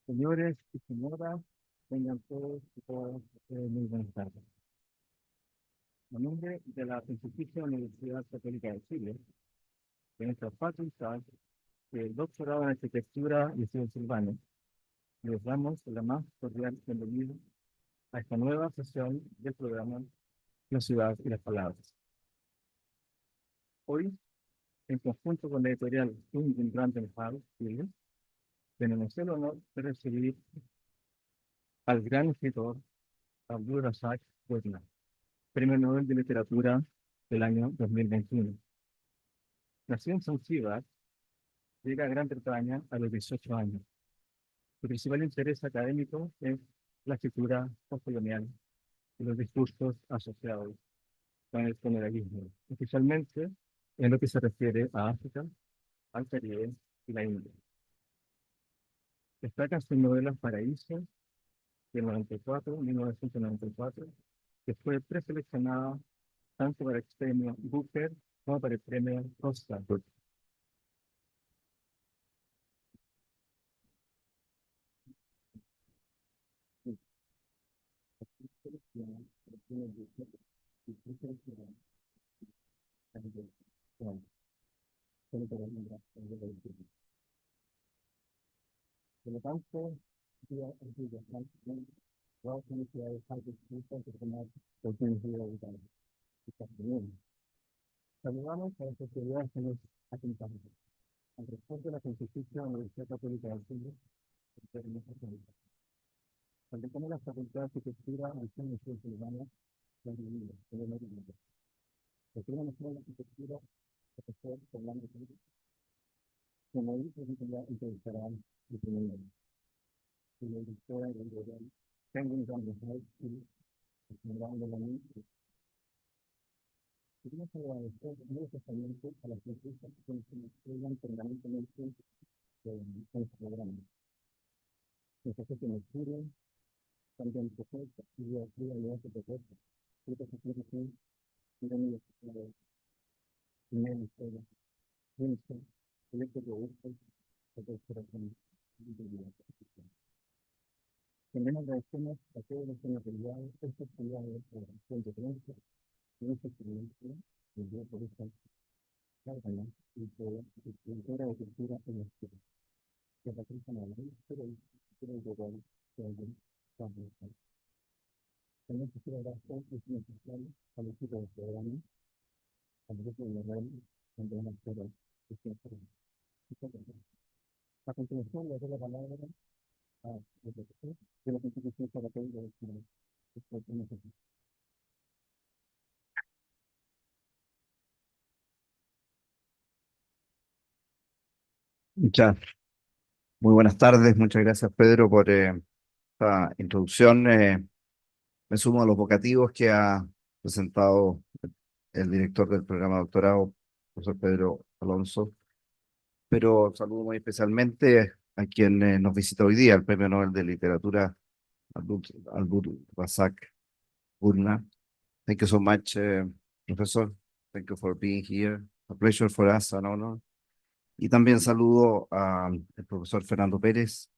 Señores y señoras, tengan todos y todas muy buenas tardes. A nombre de la Pontificia Universidad Católica de Chile, de nuestra facultad del doctorado en Arquitectura y Estudios Urbanos, les damos la más cordial bienvenida a esta nueva sesión del programa La Ciudad y las Palabras. Hoy, en conjunto con la editorial Un Random House Chile, tenemos el honor de recibir al gran escritor Abdulrazak Gurnah, Premio Nobel de Literatura del año 2021. Nació en Ciudad, llega a Gran Bretaña a los 18 años. Su principal interés académico es la escritura postcolonial y los discursos asociados con el colonialismo, especialmente en lo que se refiere a África, al Caribe y la India. Destacan sus novelas Paraíso, del 1994, que fue preseleccionada tanto para el premio Booker como para el premio Oscar. Por lo tanto, saludamos a las autoridades que nos acompañan. Al respecto de la Constitución de la Universidad Católica de Chile, donde como la Facultad de Arquitectura, Diseño y Ciencias Urbanas, la Divina, de la Divina. La Primera Nacional de Arquitectura, profesor Fernando Pérez, como dice, ya entrevistará el primer año. Y la directora del gobierno, tengo un gran deseo y el general de la ministra. Queremos agradecer muy especialmente a las empresas que nos apoyan permanentemente en este programa. Nosotros que nos curen, también propuestas y de ayuda que propuestas. Creo que se puede ser una primera historia. Pienso, proyectos de gusto, de cooperación y de vida. También agradecemos a todos los que nos ayudaron, estos aliados de la acción de prensa, y esta experiencia, el día por esta carga, y por la cultura de cultura en la ciudad. Que representan a la pero el gobierno que alguien cambia. También quisiera agradecer y necesario al equipo del programa, al grupo de la donde van a hacer el tiempo. A continuación, le doy la palabra a el profesor de la Constitución para todo el Chile. Ya, muy buenas tardes. Muchas gracias, Pedro, por esta introducción. Me sumo a los vocativos que ha presentado el director del programa de doctorado, profesor Pedro Alonso, pero saludo muy especialmente a quien nos visita hoy día, el Premio Nobel de Literatura, Abdulrazak Gurnah. Thank you so much, professor. Thank you for being here. A pleasure for us, an honor. Y también saludo al profesor Fernando Pérez,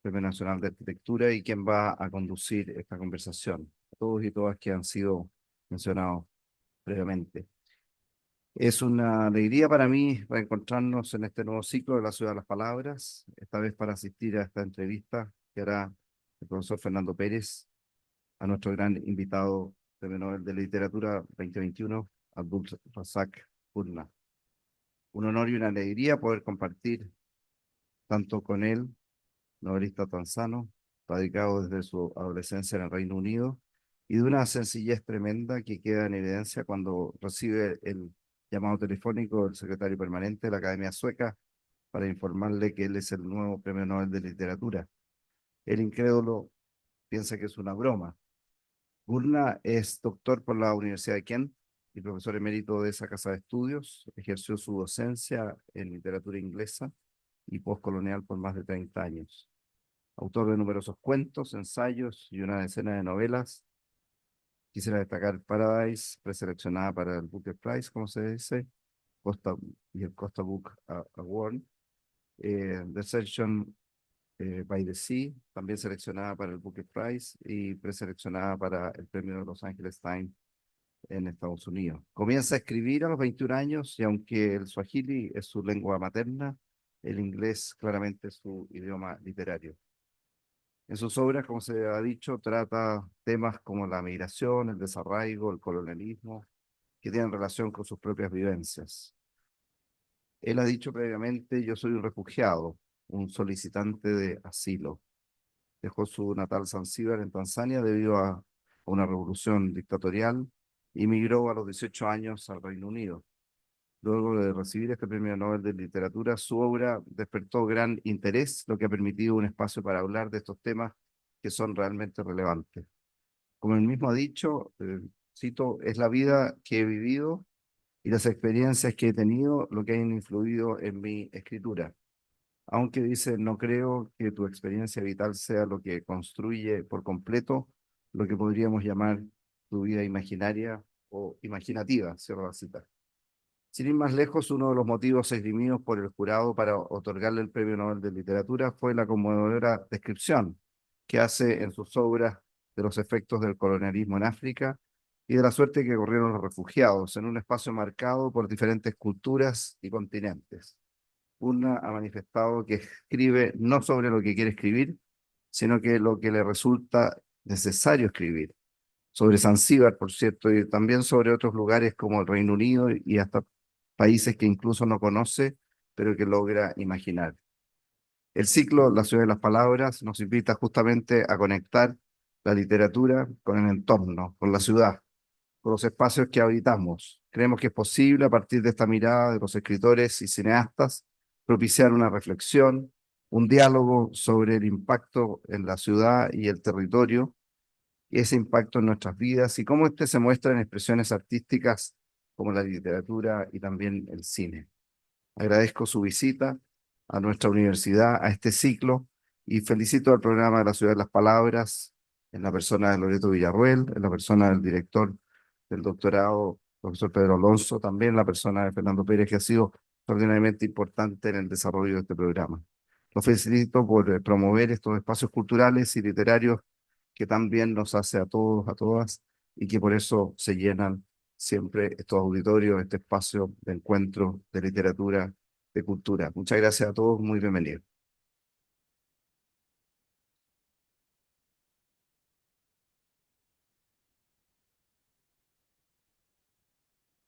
Premio Nacional de Arquitectura, y quien va a conducir esta conversación. A todos y todas que han sido mencionados previamente. Es una alegría para mí reencontrarnos en este nuevo ciclo de la Ciudad de las Palabras, esta vez para asistir a esta entrevista que hará el profesor Fernando Pérez a nuestro gran invitado Premio Nobel de Literatura 2021, Abdulrazak Gurnah. Un honor y una alegría poder compartir tanto con él, novelista tanzano, radicado desde su adolescencia en el Reino Unido, y de una sencillez tremenda que queda en evidencia cuando recibe el llamado telefónico del secretario permanente de la Academia Sueca para informarle que él es el nuevo Premio Nobel de Literatura. El incrédulo piensa que es una broma. Gurnah es doctor por la Universidad de Kent y profesor emérito de esa casa de estudios. Ejerció su docencia en literatura inglesa y postcolonial por más de 30 años. Autor de numerosos cuentos, ensayos y una decena de novelas. Quisiera destacar Paradise, preseleccionada para el Booker Prize, como se dice, Costa, y el Costa Book Award, The Section by the Sea, también seleccionada para el Booker Prize y preseleccionada para el premio de Los Angeles Times en Estados Unidos. Comienza a escribir a los 21 años y aunque el swahili es su lengua materna, el inglés claramente es su idioma literario. En sus obras, como se ha dicho, trata temas como la migración, el desarraigo, el colonialismo, que tienen relación con sus propias vivencias. Él ha dicho previamente, yo soy un refugiado, un solicitante de asilo. Dejó su natal Zanzíbar en Tanzania debido a una revolución dictatorial y migró a los 18 años al Reino Unido. Luego de recibir este premio Nobel de Literatura, su obra despertó gran interés, lo que ha permitido un espacio para hablar de estos temas que son realmente relevantes. Como él mismo ha dicho, cito, es la vida que he vivido y las experiencias que he tenido lo que han influido en mi escritura. Aunque dice, no creo que tu experiencia vital sea lo que construye por completo lo que podríamos llamar tu vida imaginaria o imaginativa, cierro la cita. Sin ir más lejos, uno de los motivos esgrimidos por el jurado para otorgarle el Premio Nobel de Literatura fue la conmovedora descripción que hace en sus obras de los efectos del colonialismo en África y de la suerte que corrieron los refugiados en un espacio marcado por diferentes culturas y continentes. Una ha manifestado que escribe no sobre lo que quiere escribir, sino que lo que le resulta necesario escribir. Sobre Zanzíbar, por cierto, y también sobre otros lugares como el Reino Unido y hasta países que incluso no conoce, pero que logra imaginar. El ciclo La Ciudad de las Palabras nos invita justamente a conectar la literatura con el entorno, con la ciudad, con los espacios que habitamos. Creemos que es posible, a partir de esta mirada de los escritores y cineastas, propiciar una reflexión, un diálogo sobre el impacto en la ciudad y el territorio, y ese impacto en nuestras vidas y cómo este se muestra en expresiones artísticas como la literatura y también el cine. Agradezco su visita a nuestra universidad, a este ciclo, y felicito al programa de la Ciudad de las Palabras, en la persona de Loreto Villarruel, en la persona del director del doctorado, profesor Pedro Alonso, también la persona de Fernando Pérez, que ha sido extraordinariamente importante en el desarrollo de este programa. Los felicito por promover estos espacios culturales y literarios que también nos hace a todos, a todas, y que por eso se llenan siempre estos auditorios, este espacio de encuentro, de literatura, de cultura. Muchas gracias a todos, muy bienvenidos.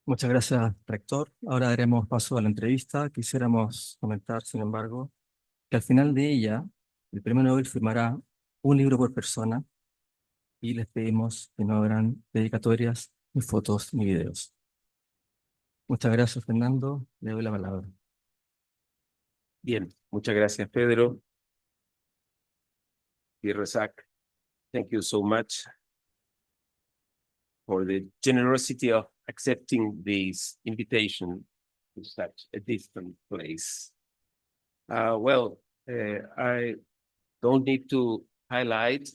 Muchas gracias, rector. Ahora daremos paso a la entrevista. Quisiéramos comentar, sin embargo, que al final de ella, el premio Nobel firmará un libro por persona y les pedimos que no habrán dedicatorias, ni fotos, ni videos. Muchas gracias, Fernando. Le doy la palabra. Bien, muchas gracias, Pedro. Abdulrazak, thank you so much for the generosity of accepting this invitation to such a distant place. I don't need to highlight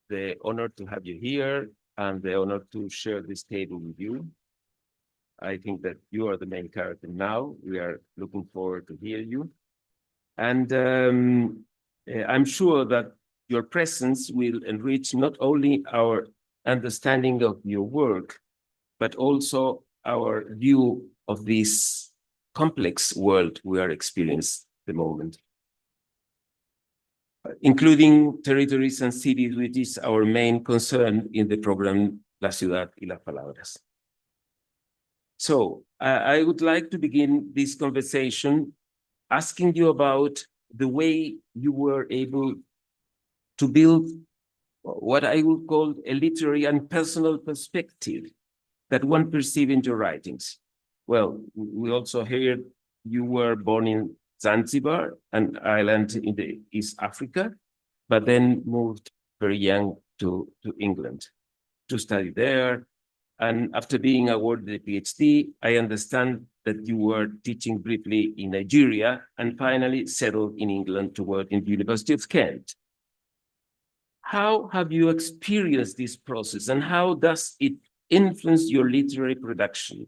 the honor to have you here and the honor to share this table with you. I think that you are the main character now. We are looking forward to hear you. And I'm sure that your presence will enrich not only our understanding of your work, but also our view of this complex world we are experiencing at the moment, including territories and cities, which is our main concern in the program La Ciudad y las Palabras. So I would like to begin this conversation asking you about the way you were able to build what I would call a literary and personal perspective that one perceives in your writings. Well, we also heard you were born in Zanzibar, an island in the East Africa, but then moved very young to England to study there. And after being awarded a PhD, I understand that you were teaching briefly in Nigeria and finally settled in England to work in the University of Kent. How have you experienced this process and how does it influence your literary production?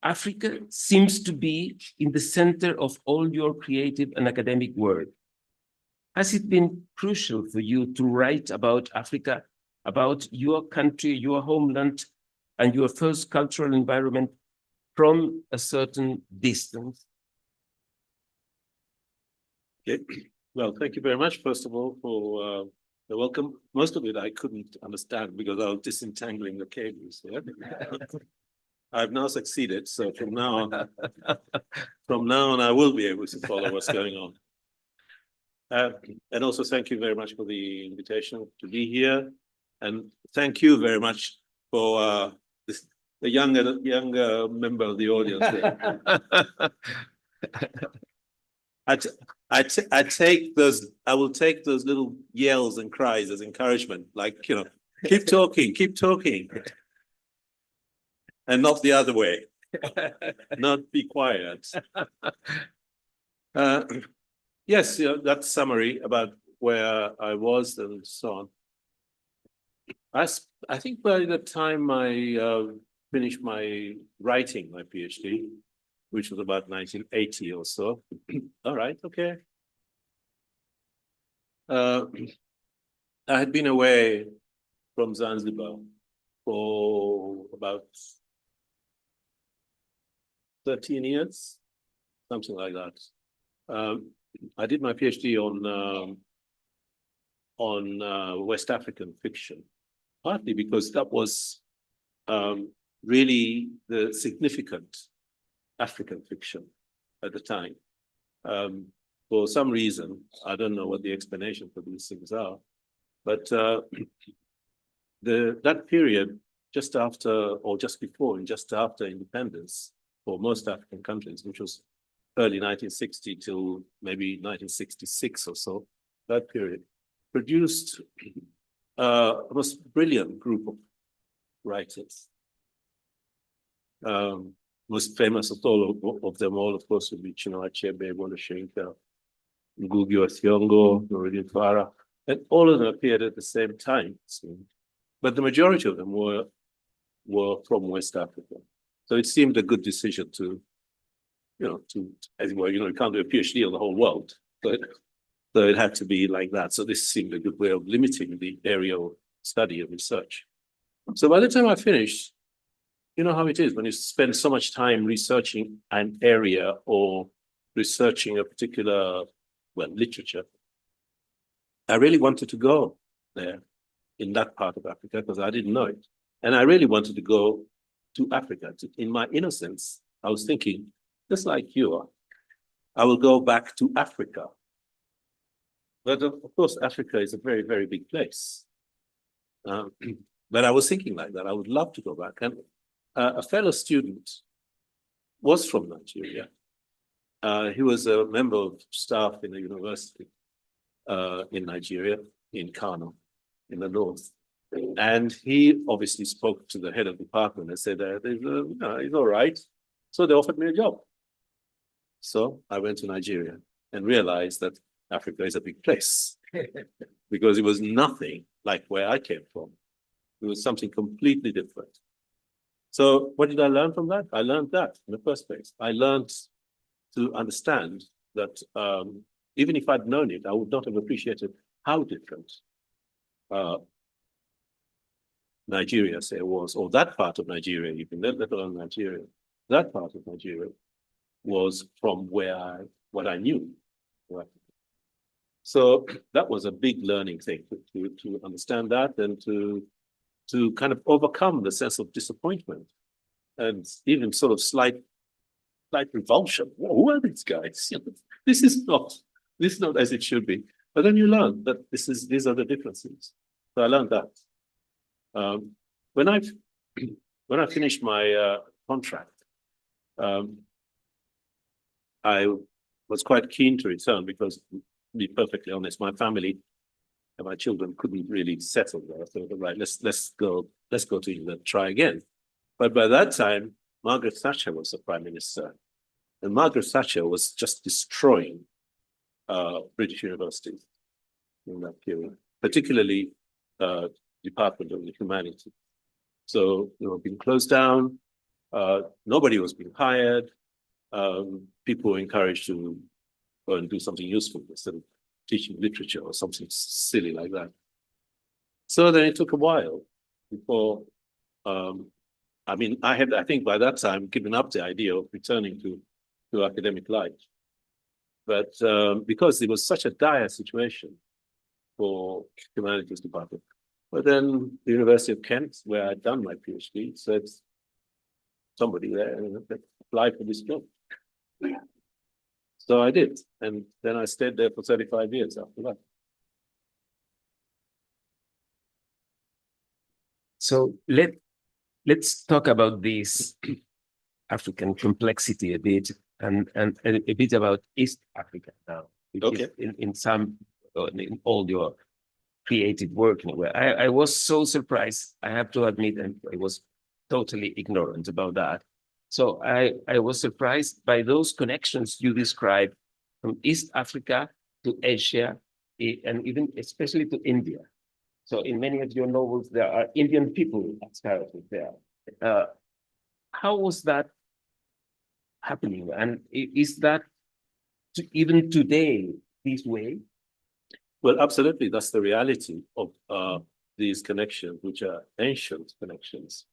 Africa seems to be in the center of all your creative and academic work. Has it been crucial for you to write about Africa, about your country, your homeland, and your first cultural environment from a certain distance? Okay. Well, thank you very much, first of all, for the welcome. Most of it I couldn't understand because I was disentangling the cables. Yeah? I've now succeeded, so from now on, I will be able to follow what's going on. And also, thank you very much for the invitation to be here, and thank you very much for the younger member of the audience. I will take those little yells and cries as encouragement, like, you know, keep talking, and not the other way, not be quiet. Yes, you know, that summary about where I was and so on. I think by the time I finished my writing, my PhD, which was about 1980 or so. All right, okay. I had been away from Zanzibar for about 13 years, something like that. I did my PhD on West African fiction, partly because that was really the significant African fiction at the time. For some reason, I don't know what the explanation for these things are, but that period just after or just before and just after independence for most African countries, which was early 1960 till maybe 1966 or so, that period produced a most brilliant group of writers. Most famous of all of them all, of course, would be Chinua Achebe, Wole Soyinka, Ngugi wa Thiong'o, Nuruddin Farah, and all of them appeared at the same time. But the majority of them were from West Africa. So it seemed a good decision to, as it were, you can't do a PhD on the whole world, but so it had to be like that. So this seemed a good way of limiting the area of study and research. So by the time I finished, you know how it is when you spend so much time researching an area or researching a particular, literature. I really wanted to go there in that part of Africa because I didn't know it. And I really wanted to go to Africa. In my innocence, I was thinking, just like you are, I will go back to Africa. But of course, Africa is a very, very big place. But I was thinking like that. I would love to go back. And a fellow student was from Nigeria. He was a member of staff in a university in Nigeria, in Kano, in the north. And he obviously spoke to the head of the department and said, he's all right. So they offered me a job. So I went to Nigeria and realized that Africa is a big place because it was nothing like where I came from. It was something completely different. So what did I learn from that? I learned that in the first place. I learned to understand that even if I'd known it, I would not have appreciated how different Nigeria, say, was, or that part of Nigeria, even let alone Nigeria, that part of Nigeria was from what I knew. Right? So that was a big learning thing to understand that and to kind of overcome the sense of disappointment and even sort of slight revulsion. Who are these guys? This is not as it should be. But then you learn that these are the differences. So I learned that. When I finished my contract, I was quite keen to return because, to be perfectly honest, my family and my children couldn't really settle there. So right, let's go to England, try again. But by that time, Margaret Thatcher was the Prime Minister, and Margaret Thatcher was just destroying British universities in that period, particularly Department of the Humanities. So they were being closed down. Nobody was being hired. People were encouraged to go and do something useful instead of teaching literature or something silly like that. So then it took a while before, I mean, I think by that time given up the idea of returning to academic life. But because it was such a dire situation for humanities department. But then the University of Kent, where I'd done my PhD, said somebody there apply for this job. So I did, and then I stayed there for 35 years after that. So let's talk about this African complexity a bit, and a bit about East Africa now, which Okay. is in all your creative work. Anyway, I was so surprised. I have to admit, and I was totally ignorant about that. So I was surprised by those connections you described from East Africa to Asia, and even especially to India. So in many of your novels, there are Indian people as characters there. How was that happening? And is that even today this way? Well, absolutely. That's the reality of these connections, which are ancient connections.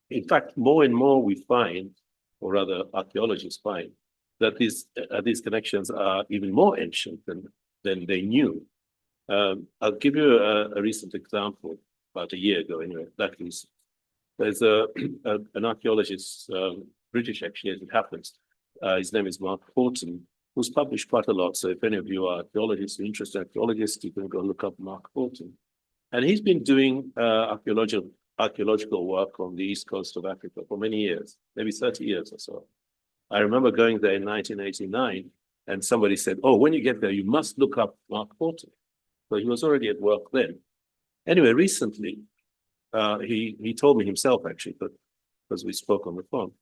In fact, more and more we find, or rather archaeologists find, that these connections are even more ancient than they knew. I'll give you a recent example, about a year ago anyway, that was, there's an archaeologist, British actually as it happens, his name is Mark Horton, who's published quite a lot. So if any of you are archaeologists, interested archaeologists, you can go look up Mark Horton. And he's been doing archaeological work on the east coast of Africa for many years, maybe 30 years or so. I remember going there in 1989, and somebody said, "Oh, when you get there, you must look up Mark Horton." So he was already at work then. Anyway, recently, he told me himself actually, but because we spoke on the phone,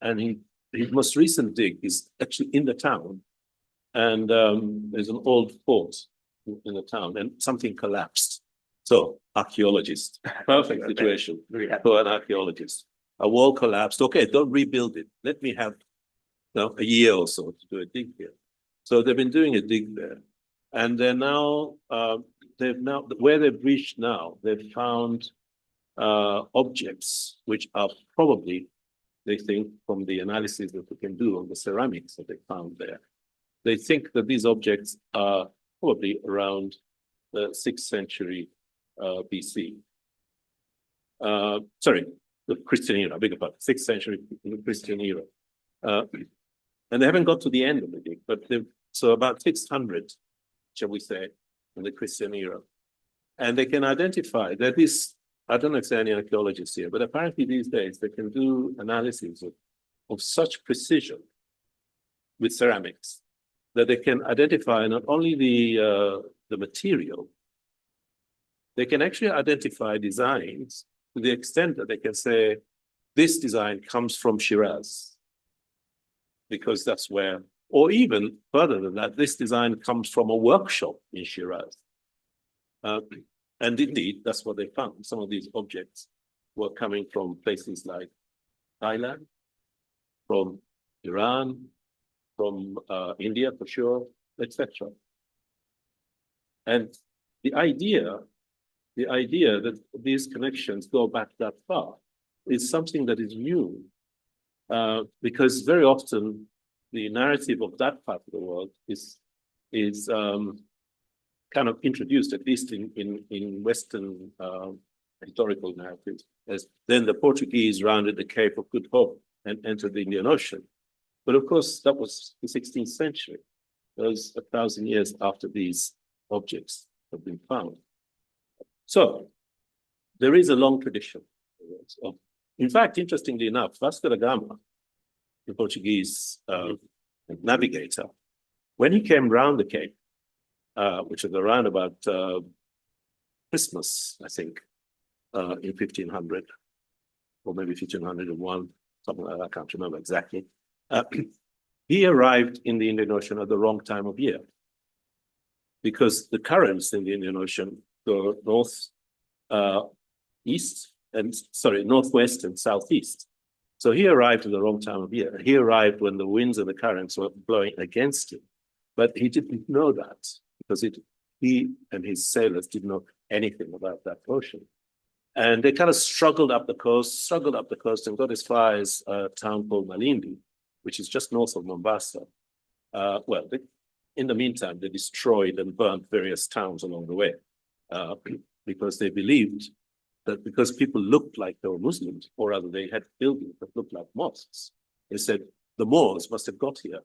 and his most recent dig is actually in the town, and there's an old fort in the town, and something collapsed. So, archaeologist, perfect situation for an archaeologist. A wall collapsed. Okay, don't rebuild it. Let me have a year or so to do a dig here. So they've been doing a dig there, and they're now where they've reached now. They've found objects which are probably, they think, from the analysis that we can do on the ceramics that they found there, they think that these objects are probably around the 6th century BC. Sorry, the Christian era, bigger part, 6th century Christian era. And they haven't got to the end of the dig, but so about 600, shall we say, in the Christian era. And they can identify that I don't know if there are any archaeologists here, but apparently these days they can do analysis of such precision with ceramics that they can identify not only the material, they can actually identify designs to the extent that they can say, this design comes from Shiraz, because that's where, or even further than that, this design comes from a workshop in Shiraz. And indeed, that's what they found. Some of these objects were coming from places like Thailand, from Iran, from India for sure, etc. And the idea that these connections go back that far is something that is new, because very often the narrative of that part of the world is kind of introduced, at least in Western historical narratives, as then the Portuguese rounded the Cape of Good Hope and entered the Indian Ocean. But of course, that was the 16th century. That was 1,000 years after these objects have been found. So there is a long tradition. In fact, interestingly enough, Vasco da Gama, the Portuguese navigator, when he came round the Cape, which was around about Christmas, I think, in 1500, or maybe 1501, something like that, I can't remember exactly. He arrived in the Indian Ocean at the wrong time of year, because the currents in the Indian Ocean go north, east, northwest and southeast. So he arrived at the wrong time of year. He arrived when the winds and the currents were blowing against him. But he didn't know that because he and his sailors didn't know anything about that ocean. And they kind of struggled up the coast and got as far as a town called Malindi, which is just north of Mombasa. In the meantime, they destroyed and burnt various towns along the way because they believed that because people looked like they were Muslims, or rather they had buildings that looked like mosques, they said the Moors must have got here.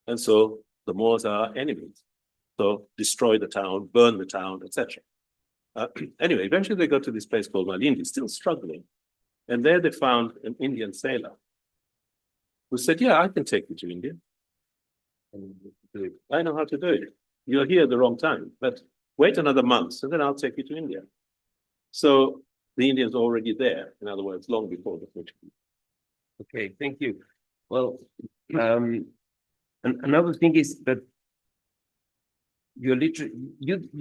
And so the Moors are our enemies. So destroy the town, burn the town, etc. Anyway, eventually they got to this place called Malindi, still struggling. And there they found an Indian sailor who said, yeah, I can take you to India. I know how to do it. You're here at the wrong time, but wait another month and then I'll take you to India. So the Indians are already there, in other words, long before the Portuguese. Okay, thank you. Well, another thing is that you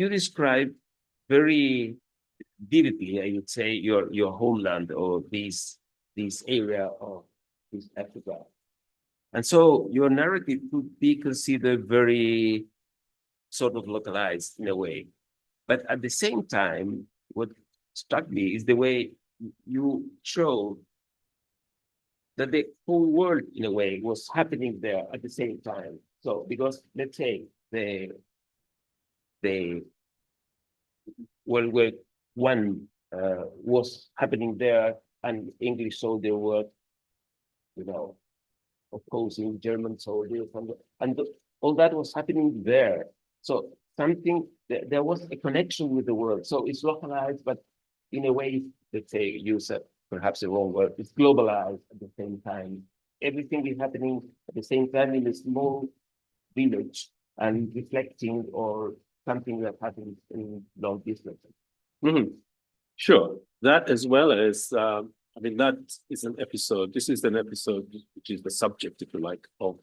describe very vividly, I would say, your homeland or this area of East Africa. And so your narrative could be considered very sort of localized in a way. But at the same time, what struck me is the way you showed that the whole world, in a way, was happening there at the same time. So, because let's say World War One was happening there, and English soldiers were, opposing German soldiers, and all that was happening there. So there was a connection with the world. So it's localized, but in a way, let's say, use perhaps the wrong word, it's globalized at the same time. Everything is happening at the same time in a small village and reflecting or something that happens in long distances. Mm-hmm. Sure. That as well as, that is an episode. This is an episode which is the subject, if you like, of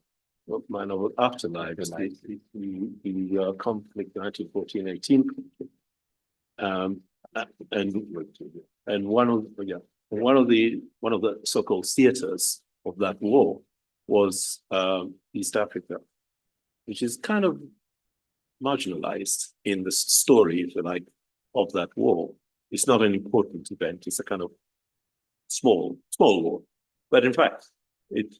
my novel Afterlife. The conflict, 1914-18. And one of the so-called theaters of that war was East Africa, which is kind of marginalized in the story, if you like, of that war. It's not an important event. It's a kind of small war. But in fact, it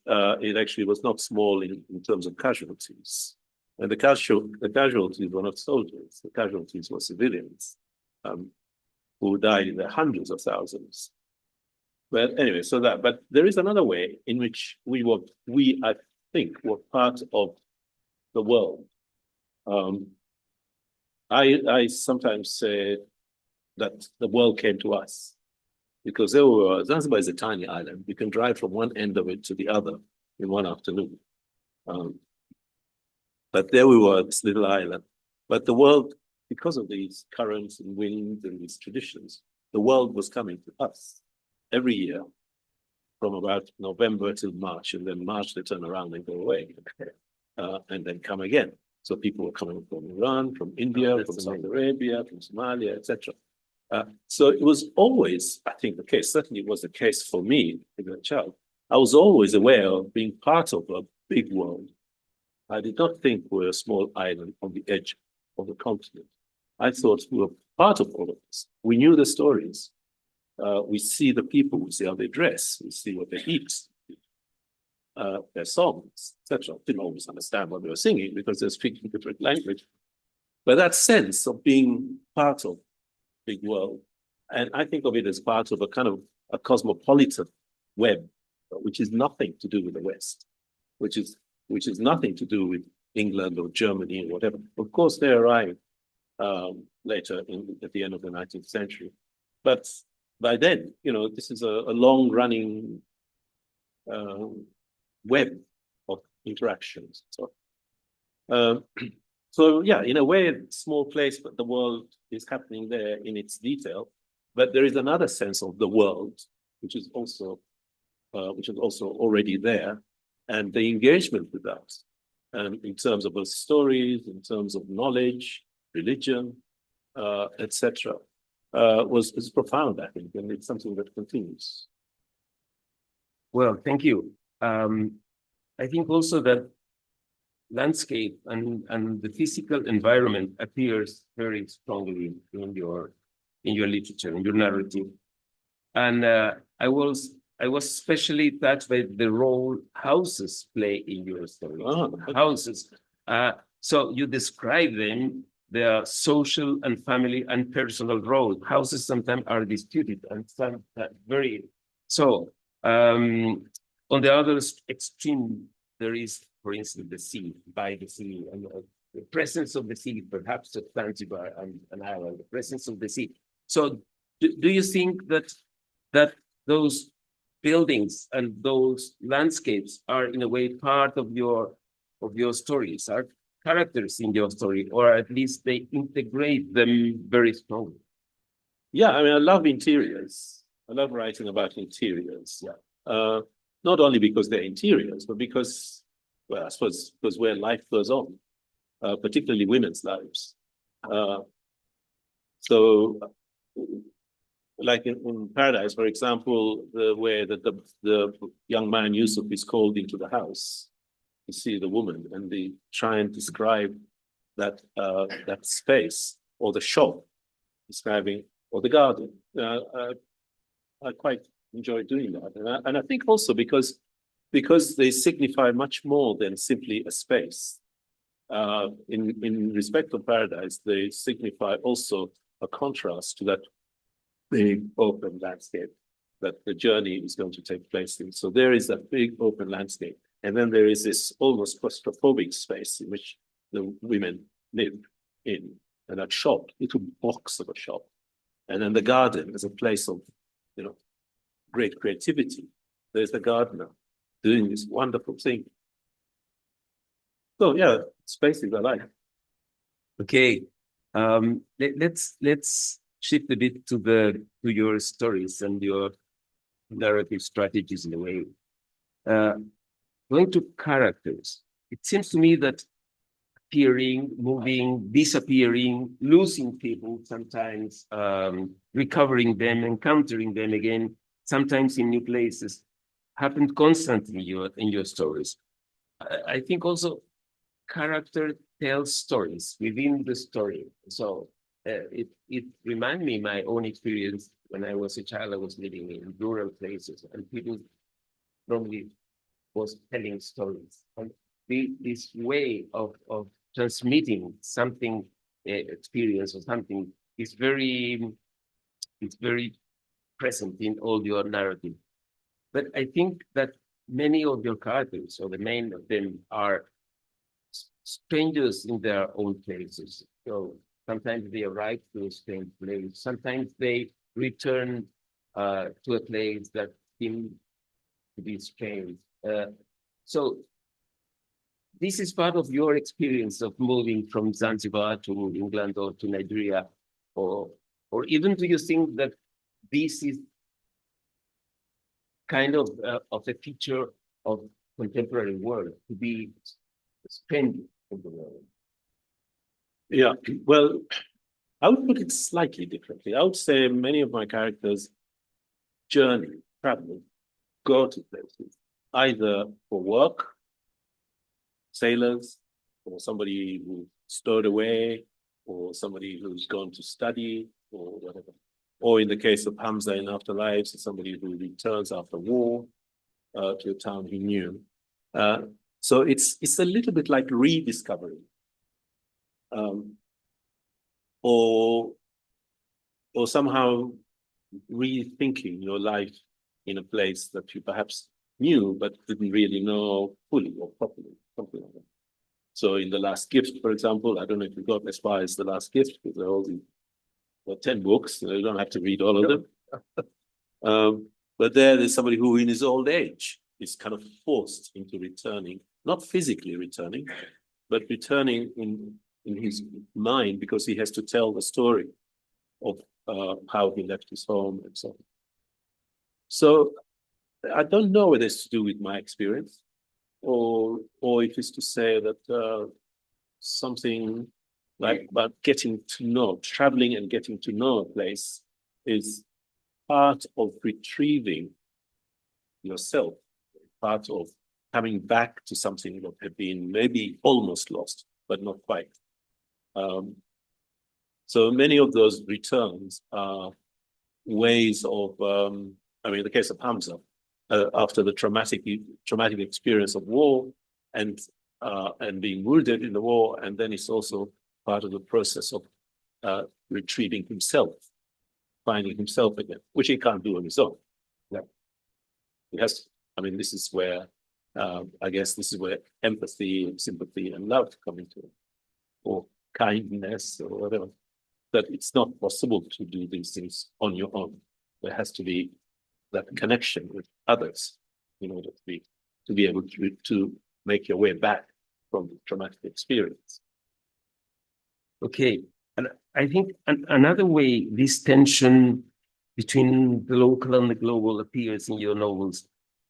actually was not small in terms of casualties. And the casualties were not soldiers. The casualties were civilians who died in the hundreds of thousands. But anyway, but there is another way in which I think, were part of the world. I sometimes say that the world came to us because Zanzibar is a tiny island. You can drive from one end of it to the other in one afternoon. But there we were, this little island. But the world, because of these currents and winds and these traditions, the world was coming to us every year from about November till March. And then March, they turn around and go away and then come again. So people were coming from Iran, from India, from Saudi Arabia, from Somalia, etc. So it was always, I think, the case. Certainly, it was the case for me as a child. I was always aware of being part of a big world. I did not think we were a small island on the edge of the continent. I thought we were part of all of this. We knew the stories. We see the people. We see how they dress. We see what they eat. Their songs, etc. Didn't always understand what they were singing because they're speaking different language. But that sense of being part of big world, and I think of it as part of a kind of a cosmopolitan web, which is nothing to do with the West, which is nothing to do with England or Germany or whatever. Of course, they arrived later at the end of the 19th century, but by then, this is a long-running web of interactions. So yeah, in a way, a small place, but the world is happening there in its detail. But there is another sense of the world, which is also already there, and the engagement with that, in terms of those stories, in terms of knowledge, religion, etc. was profound, I think, and it's something that continues. Well, thank you. I think also that landscape and the physical environment appears very strongly in your literature, in your narrative. And I was especially touched by the role houses play in your story. Oh, Houses. So you describe them, their social and family and personal role. Houses sometimes are disputed and some very so. On the other extreme, there is, for instance, the sea, by the sea, and the presence of the sea, perhaps at Zanzibar and an island, the presence of the sea. So do you think that those buildings and those landscapes are in a way part of your stories, are characters in your story, or at least they integrate them very strongly? Yeah, I mean, I love interiors. I love writing about interiors. Yeah. Not only because they're interiors, but because, well, I suppose because where life goes on, particularly women's lives. So, like in Paradise, for example, the way that the young man Yusuf is called into the house to see the woman, and they try and describe that that space or the shop, describing or the garden. I quite enjoy doing that, and I think also because they signify much more than simply a space. In respect of Paradise, they signify also a contrast to that big open landscape that the journey is going to take place in. So there is that big open landscape, and then there is this almost claustrophobic space in which the women live in, and that shop, little box of a shop, and then the garden is a place of, you know, great creativity. There's the gardener doing this wonderful thing. So yeah, spaces I like. Okay, let's shift a bit to your stories and your narrative strategies in a way. Going to characters, it seems to me that appearing, moving, disappearing, losing people sometimes, recovering them, encountering them again, sometimes in new places, happened constantly in your stories. I think also character tells stories within the story. So it reminded me my own experience when I was a child. I was living in rural places, and people normally was telling stories. And this way of transmitting something, experience or something, is very present in all your narrative. But I think that many of your characters, or the main of them, are strangers in their own places. So sometimes they arrive to a strange place. Sometimes they return to a place that seems to be strange. So this is part of your experience of moving from Zanzibar to England or to Nigeria, or even do you think that this is kind of a feature of contemporary world, to be a stranger in the world? Yeah, well, I would put it slightly differently. I would say many of my characters journey, travel, go to places, either for work, sailors, or somebody who stowed away, or somebody who's gone to study, or whatever. Or in the case of Hamza in Afterlives, somebody who returns after war to a town he knew. So it's a little bit like rediscovery, or somehow rethinking your life in a place that you perhaps knew but didn't really know fully or properly, something like that. So in The Last Gift, for example, I don't know if you got as far as The Last Gift, because they're all 10 books, so you don't have to read all of them. But there's somebody who in his old age is kind of forced into returning, not physically returning, but returning in his mind, because he has to tell the story of how he left his home and so on. So I don't know whether it's to do with my experience, or if it's to say that something like, but getting to know, traveling and getting to know a place is part of retrieving yourself, part of coming back to something that had been maybe almost lost, but not quite. So many of those returns are ways of, I mean, in the case of Hamza, after the traumatic experience of war and being wounded in the war, and then it's also part of the process of retrieving himself, finding himself again, which he can't do on his own. Yeah. He has to, I mean, this is where, I guess this is where empathy and sympathy and love come into it, or kindness or whatever. That it's not possible to do these things on your own. There has to be that connection with others in order to be able to make your way back from the traumatic experience. Okay, and I think another way this tension between the local and the global appears in your novels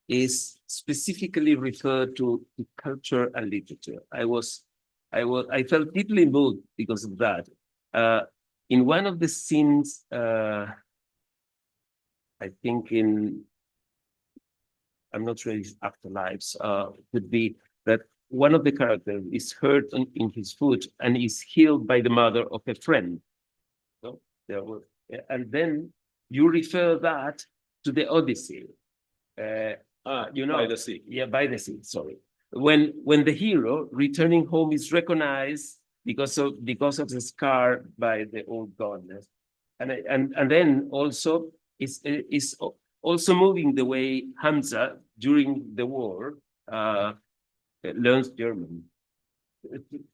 is specifically referred to culture and literature. I felt deeply moved because of that. In one of the scenes, I think I'm not sure if Afterlives, could be that one of the characters is hurt in his foot and is healed by the mother of a friend. So and then you refer that to the Odyssey. You know, by the sea. Yeah, by the sea, sorry. When the hero returning home is recognized because of the scar by the old goddess, and then also is also moving the way Hamza during the war learns German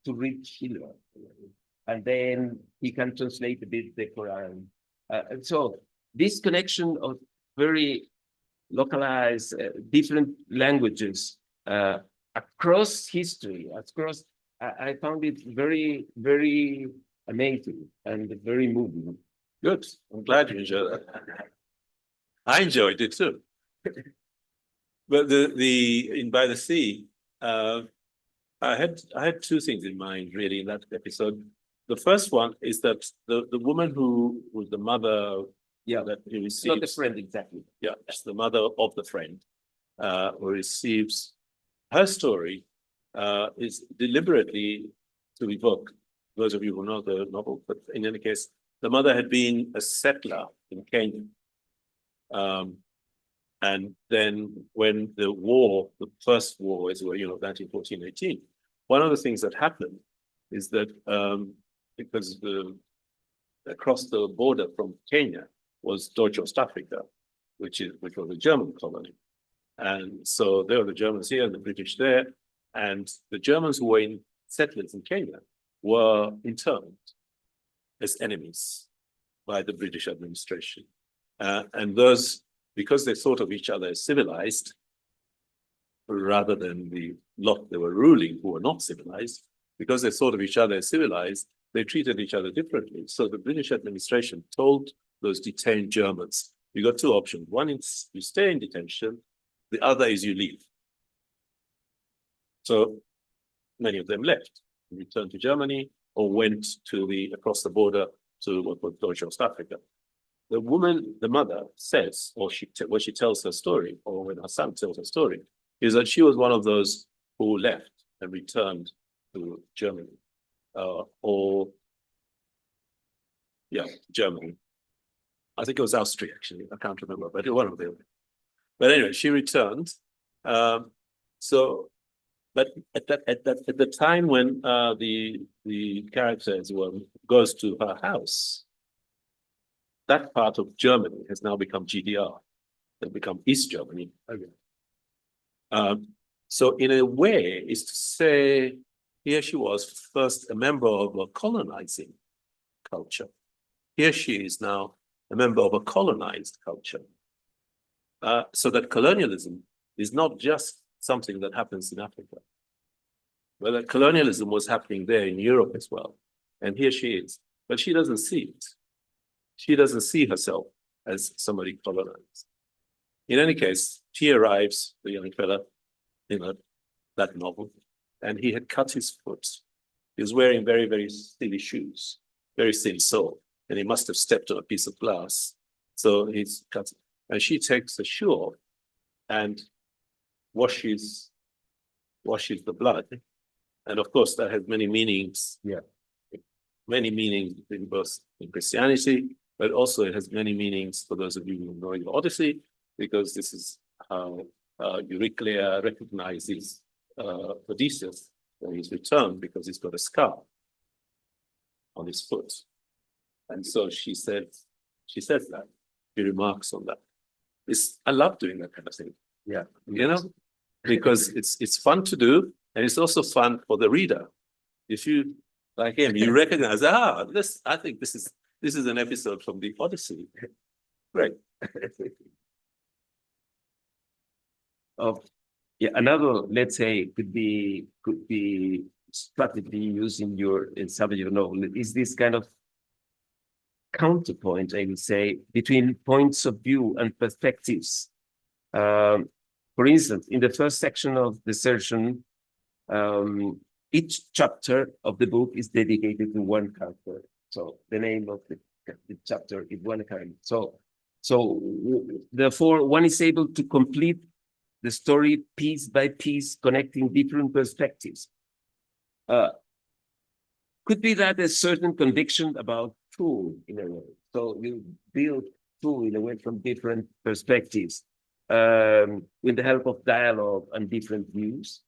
to read Schiller, and then he can translate a bit the Quran. And so this connection of very localized different languages across history, across. I found it very, very amazing and very moving. Good. I'm glad you enjoyed that. I enjoyed it too. But in By the Sea, I had two things in mind really in that episode. The first one is that the woman who was the mother, that he receives, Not the friend exactly. Yeah, it's the mother of the friend who receives her story is deliberately to evoke those of you who know the novel, but in any case, the mother had been a settler in Kenya. And then when the first war is, 1914-18, one of the things that happened is that because across the border from Kenya was Deutsche Ostafrika, which was a German colony. And so there were the Germans here and the British there. And the Germans who were settlers in Kenya were interned as enemies by the British administration. And those, because they thought of each other as civilized, rather than the lot they were ruling who were not civilized, because they thought of each other as civilized, they treated each other differently. So the British administration told those detained Germans, you got two options. One is you stay in detention, the other is you leave. So many of them left, returned to Germany, or went across the border to what was Deutsche Ostafrika. The woman, the mother, says, or when she tells her story, or when her son tells her story, is that she was one of those who left and returned to Germany, Germany. I think it was Austria, actually. I can't remember, but one of them. But anyway, she returned. But at the time when the character goes to her house, that part of Germany has now become GDR. They've become East Germany again. So in a way, is to say, here she was first a member of a colonizing culture. Here she is now a member of a colonized culture. So that colonialism is not just something that happens in Africa. Well, that colonialism was happening there in Europe as well. And here she is, but she doesn't see it. She doesn't see herself as somebody colonized. In any case, she arrives, the young fella, that novel, and he had cut his foot He was wearing very, very silly shoes, very thin sole, and he must have stepped on a piece of glass. So he's cut, and she takes the shoe off and washes the blood. And of course, that has many meanings. Yeah. Many meanings in both in Christianity, but also it has many meanings for those of you who know the Odyssey, because this is how Euryclea recognizes Odysseus when he's returned, because he's got a scar on his foot. And so she says that, she remarks on that. I love doing that kind of thing. Yeah. You know, because it's fun to do, and it's also fun for the reader. If you, like him, you recognize, I think this is an episode from the Odyssey. Great. Yeah, another, let's say, could be strategy used in some of your novel is this kind of counterpoint, I would say, between points of view and perspectives. For instance, in the first section of the session, each chapter of the book is dedicated to one character. So the name of the chapter is one character. So therefore, one is able to complete the story piece by piece, connecting different perspectives. Could be that a certain conviction about truth in a way. So you build truth in a way from different perspectives, with the help of dialogue and different views.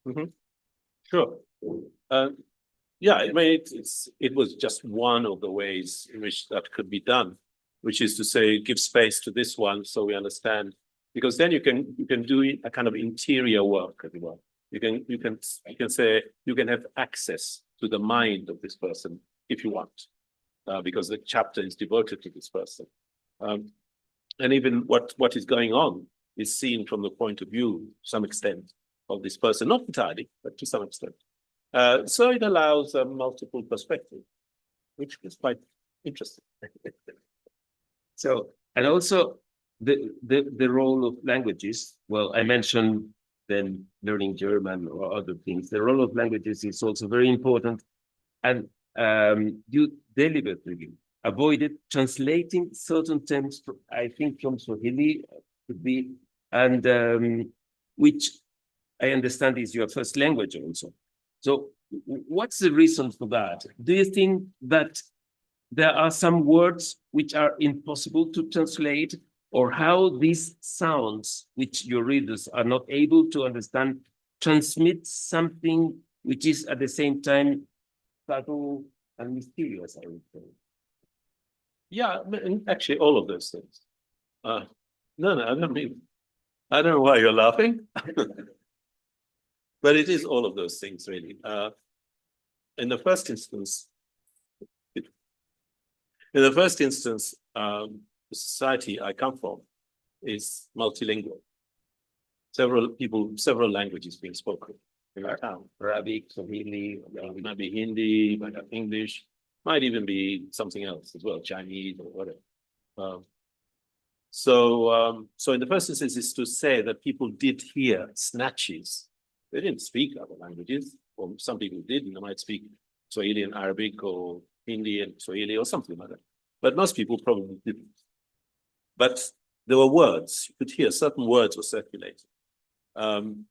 Mm-hmm. Sure. Yeah, I mean, it was just one of the ways in which that could be done, which is to say, give space to this one so we understand, because then you can do a kind of interior work as well. You can say you can have access to the mind of this person if you want, because the chapter is devoted to this person, and even what is going on is seen from the point of view, to some extent, of this person, not entirely, but to some extent. So it allows a multiple perspective, which is quite interesting. So, and also the role of languages. Well, I mentioned then learning German or other things. The role of languages is also very important, and you deliberately avoided translating certain terms, I think from Swahili could be, and which I understand is your first language also. So what's the reason for that? Do you think that there are some words which are impossible to translate, or how these sounds, which your readers are not able to understand, transmit something which is at the same time subtle and mysterious, I would say? Yeah, actually, all of those things. No, I don't mean, I don't know why you're laughing, but it is all of those things, really. In the first instance, the society I come from is multilingual. Several languages being spoken in our town. Arabic, Swahili, might be Hindi, might have English, might even be something else as well, Chinese or whatever. So in the first instance is to say that people did hear snatches. They didn't speak other languages, or some people did, and they might speak Swahili and Arabic or Hindi and Swahili or something like that. But most people probably didn't. But there were words. You could hear certain words were circulating. And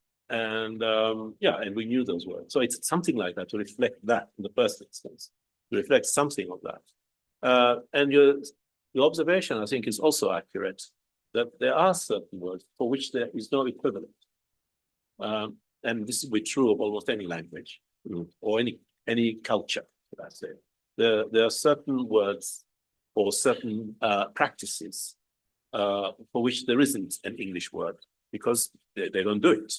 we knew those words. So it's something like that to reflect that in the first instance, to reflect something of that. And your observation, I think, is also accurate, that there are certain words for which there is no equivalent. And this would be true of almost any language or any culture, should I say. There are certain words or certain practices for which there isn't an English word, because they don't do it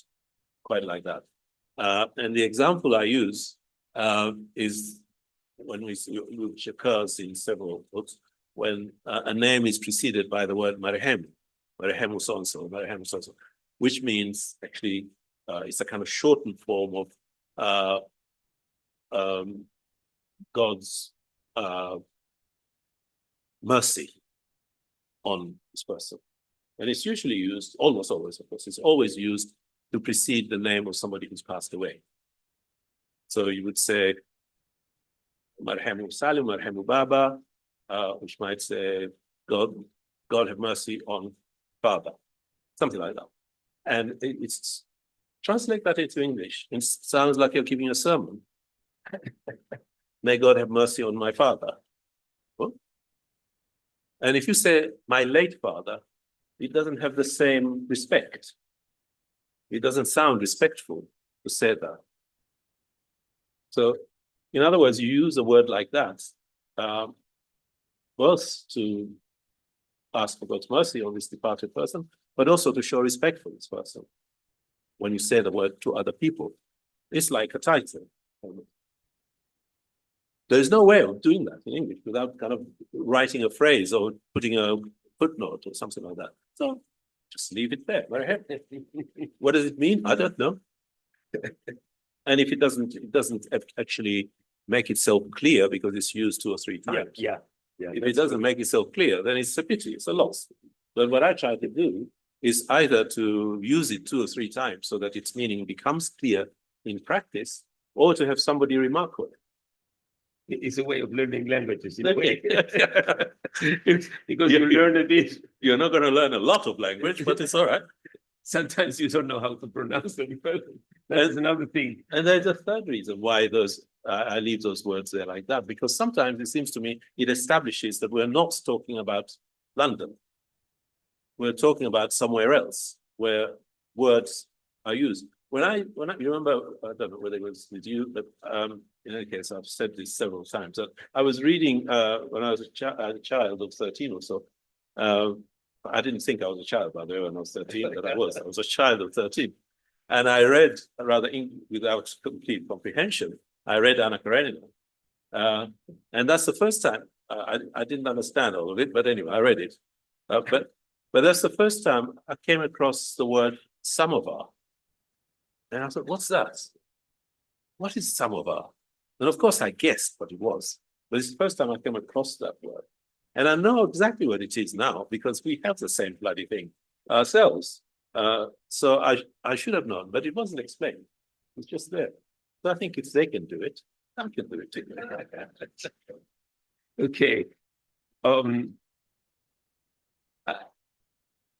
quite like that. And the example I use is which occurs in several books, when a name is preceded by the word Marehemu so-and-so, Marehemu so-and-so, which means actually it's a kind of shortened form of God's mercy on this person. And it's usually used, almost always, of course, it's always used to precede the name of somebody who's passed away. So you would say, Marhamu Salim, Marhamu Baba, which might say, God have mercy on Father, something like that. And it's translate that into English. It sounds like you're giving a sermon. May God have mercy on my father. Well, and if you say my late father, it doesn't have the same respect. It doesn't sound respectful to say that. So, in other words, you use a word like that, both to ask for God's mercy on this departed person, but also to show respect for this person. When you say the word to other people, it's like a title. There's no way of doing that in English without kind of writing a phrase or putting a footnote or something like that. So just leave it there. What does it mean? I don't know. And if it doesn't actually make itself clear because it's used 2 or 3 times. Yeah. If it doesn't make itself clear, then it's a pity, it's a loss. But what I try to do is either to use it 2 or 3 times so that its meaning becomes clear in practice, or to have somebody remark on it. It's a way of learning languages in a way. Because you learn a bit. You're not going to learn a lot of language, but it's all right. Sometimes you don't know how to pronounce them. That's another thing. And there's a third reason why I leave those words there like that, because sometimes it seems to me it establishes that we're not talking about London. We're talking about somewhere else where words are used. When you remember, I don't know whether it was with you, but in any case, I've said this several times. I was reading when I was a child of 13 or so. I didn't think I was a child, by the way, when I was 13, but I was a child of 13. And I read, without complete comprehension, I read Anna Karenina. And that's the first time, I didn't understand all of it, but anyway, I read it. But that's the first time I came across the word samovar. And I thought, what's that? What is samovar? And of course I guessed what it was, but it's the first time I came across that word. And I know exactly what it is now because we have the same bloody thing ourselves. So I should have known, but it wasn't explained. It's just there. So I think if they can do it, I can do it too. Okay.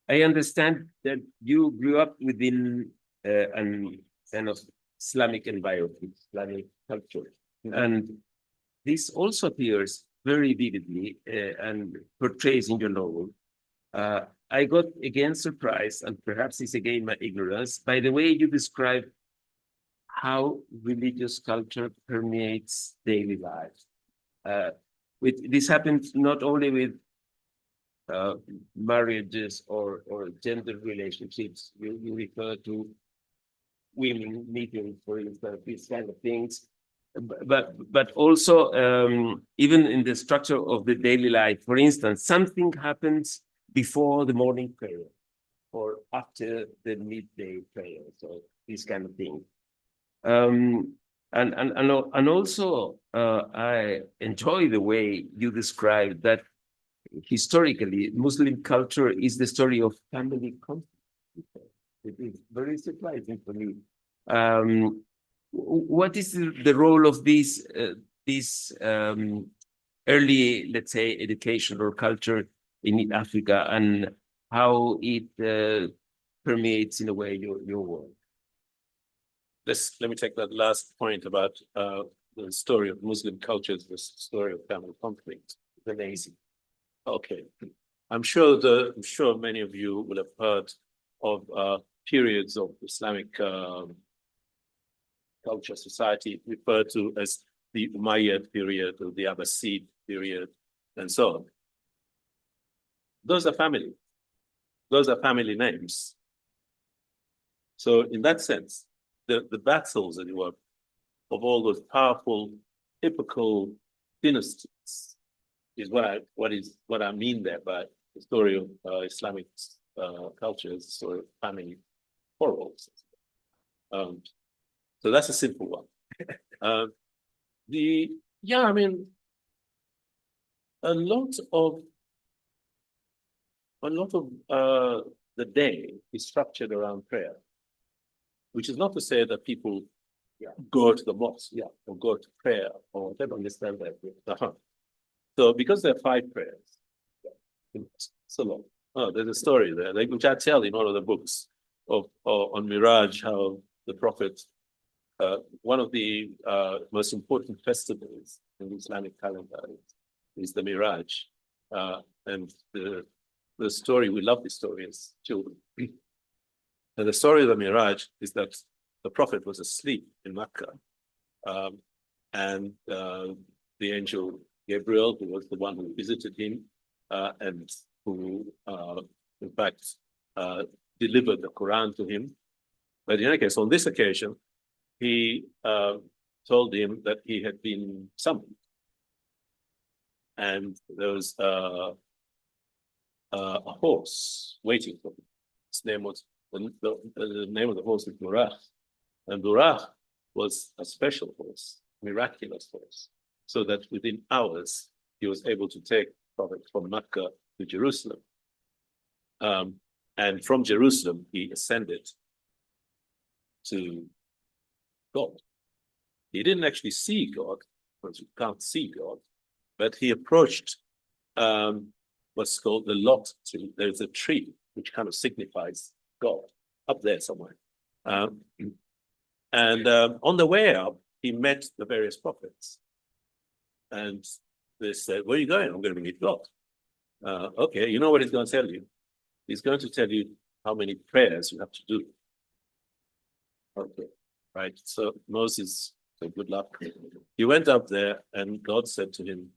I understand that you grew up within an kind of Islamic environment, Islamic culture. And this also appears very vividly and portrays in your novel. I got again surprised, and perhaps it's again my ignorance, by the way you describe how religious culture permeates daily life. This happens not only with marriages or gender relationships. You refer to women meeting, for instance, these kind of things. But also even in the structure of the daily life, for instance, something happens before the morning prayer or after the midday prayer, so this kind of thing. And also I enjoy the way you describe that historically Muslim culture is the story of family conflict. It is very surprising for me. What is the role of this early, let's say, education or culture in Africa, and how it permeates in a way your work? Let me take that last point about the story of Muslim cultures, the story of family conflict. It's amazing. Okay, I'm sure many of you will have heard of periods of Islamic culture, society referred to as the Umayyad period or the Abbasid period, and so on. Those are family. Those are family names. So in that sense, the battles, as it were, of all those powerful, typical dynasties is what I mean there by the story of Islamic culture, is the story of family quarrels. So that's a simple one. I mean, a lot of the day is structured around prayer, which is not to say that people go to the mosque, or go to prayer, or whatever. Understand that? So because there are 5 prayers, so long. Oh, there's a story there, like, which I tell in all of the books on Miraj, how the Prophet, one of the most important festivals in the Islamic calendar is the Miraj. And the story, we love the story as children. And the story of the Miraj is that the Prophet was asleep in Mecca. And the angel Gabriel, who was the one who visited him, and who, in fact, delivered the Quran to him. But in any case, on this occasion, he told him that he had been summoned. And there was a horse waiting for him. His name was, the name of the horse was Gurnah. And Gurnah was a special horse, miraculous horse, so that within hours, he was able to take Prophet from Mecca to Jerusalem. And from Jerusalem, he ascended to God. He didn't actually see God, because you can't see God, but he approached what's called the lot tree. There's a tree which kind of signifies God up there somewhere. And on the way up, he met the various prophets. And they said, "Where are you going?" "I'm going to meet God." Okay, you know what he's going to tell you? He's going to tell you how many prayers you have to do. Okay, right. So Moses said, "Good luck." He went up there and God said to him,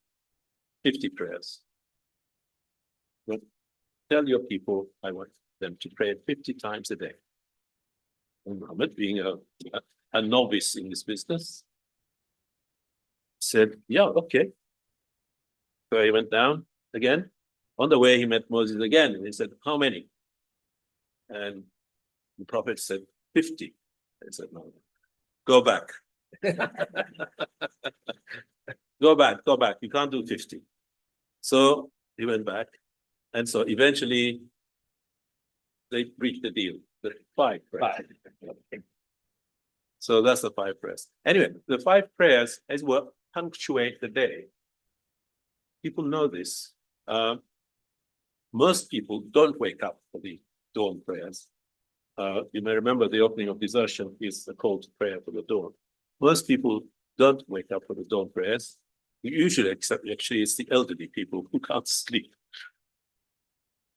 50 prayers. Well, tell your people I want them to pray 50 times a day. And Muhammad, being a novice in this business, said, "Yeah, okay." So he went down again. On the way, he met Moses again, and he said, "How many?" And the Prophet said, 50. He said, "No, go back." Go back. You can't do 50. So he went back. And so eventually they reached the deal, the 5 prayers. So that's the 5 prayers. Anyway, the 5 prayers is what punctuate the day. People know this. Most people don't wake up for the dawn prayers. You may remember the opening of desertion is the call to prayer for the dawn. Most people don't wake up for the dawn prayers. Usually, except actually, it's the elderly people who can't sleep,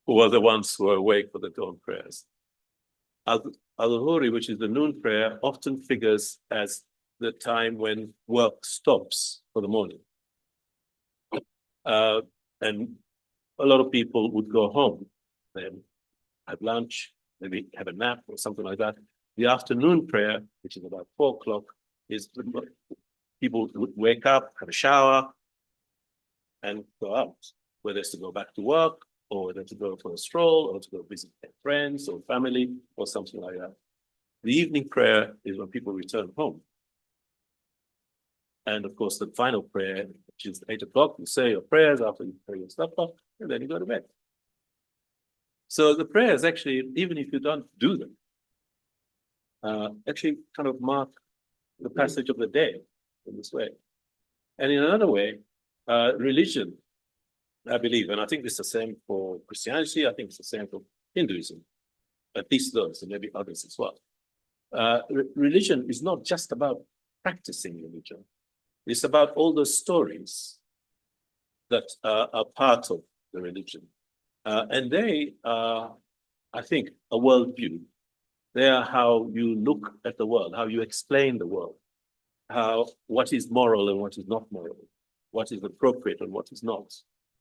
who are the ones who are awake for the dawn prayers. Al-Dhuhri, which is the noon prayer, often figures as the time when work stops for the morning. And a lot of people would go home, then have lunch, maybe have a nap or something like that. The afternoon prayer, which is about 4 o'clock, is people would wake up, have a shower, and go out, whether it's to go back to work, or whether to go for a stroll, or to go visit their friends or family, or something like that. The evening prayer is when people return home. And of course, the final prayer, which is 8 o'clock, you say your prayers after you pray your stuff up, and then you go to bed. So the prayers actually, even if you don't do them, actually kind of mark the passage of the day in this way. And in another way, religion, I believe, and I think it's the same for Christianity, I think it's the same for Hinduism, at least those, and maybe others as well. Religion is not just about practicing religion. It's about all the stories that are part of the religion. And they are, I think, a worldview. They are how you look at the world, how you explain the world, what is moral and what is not moral, what is appropriate and what is not,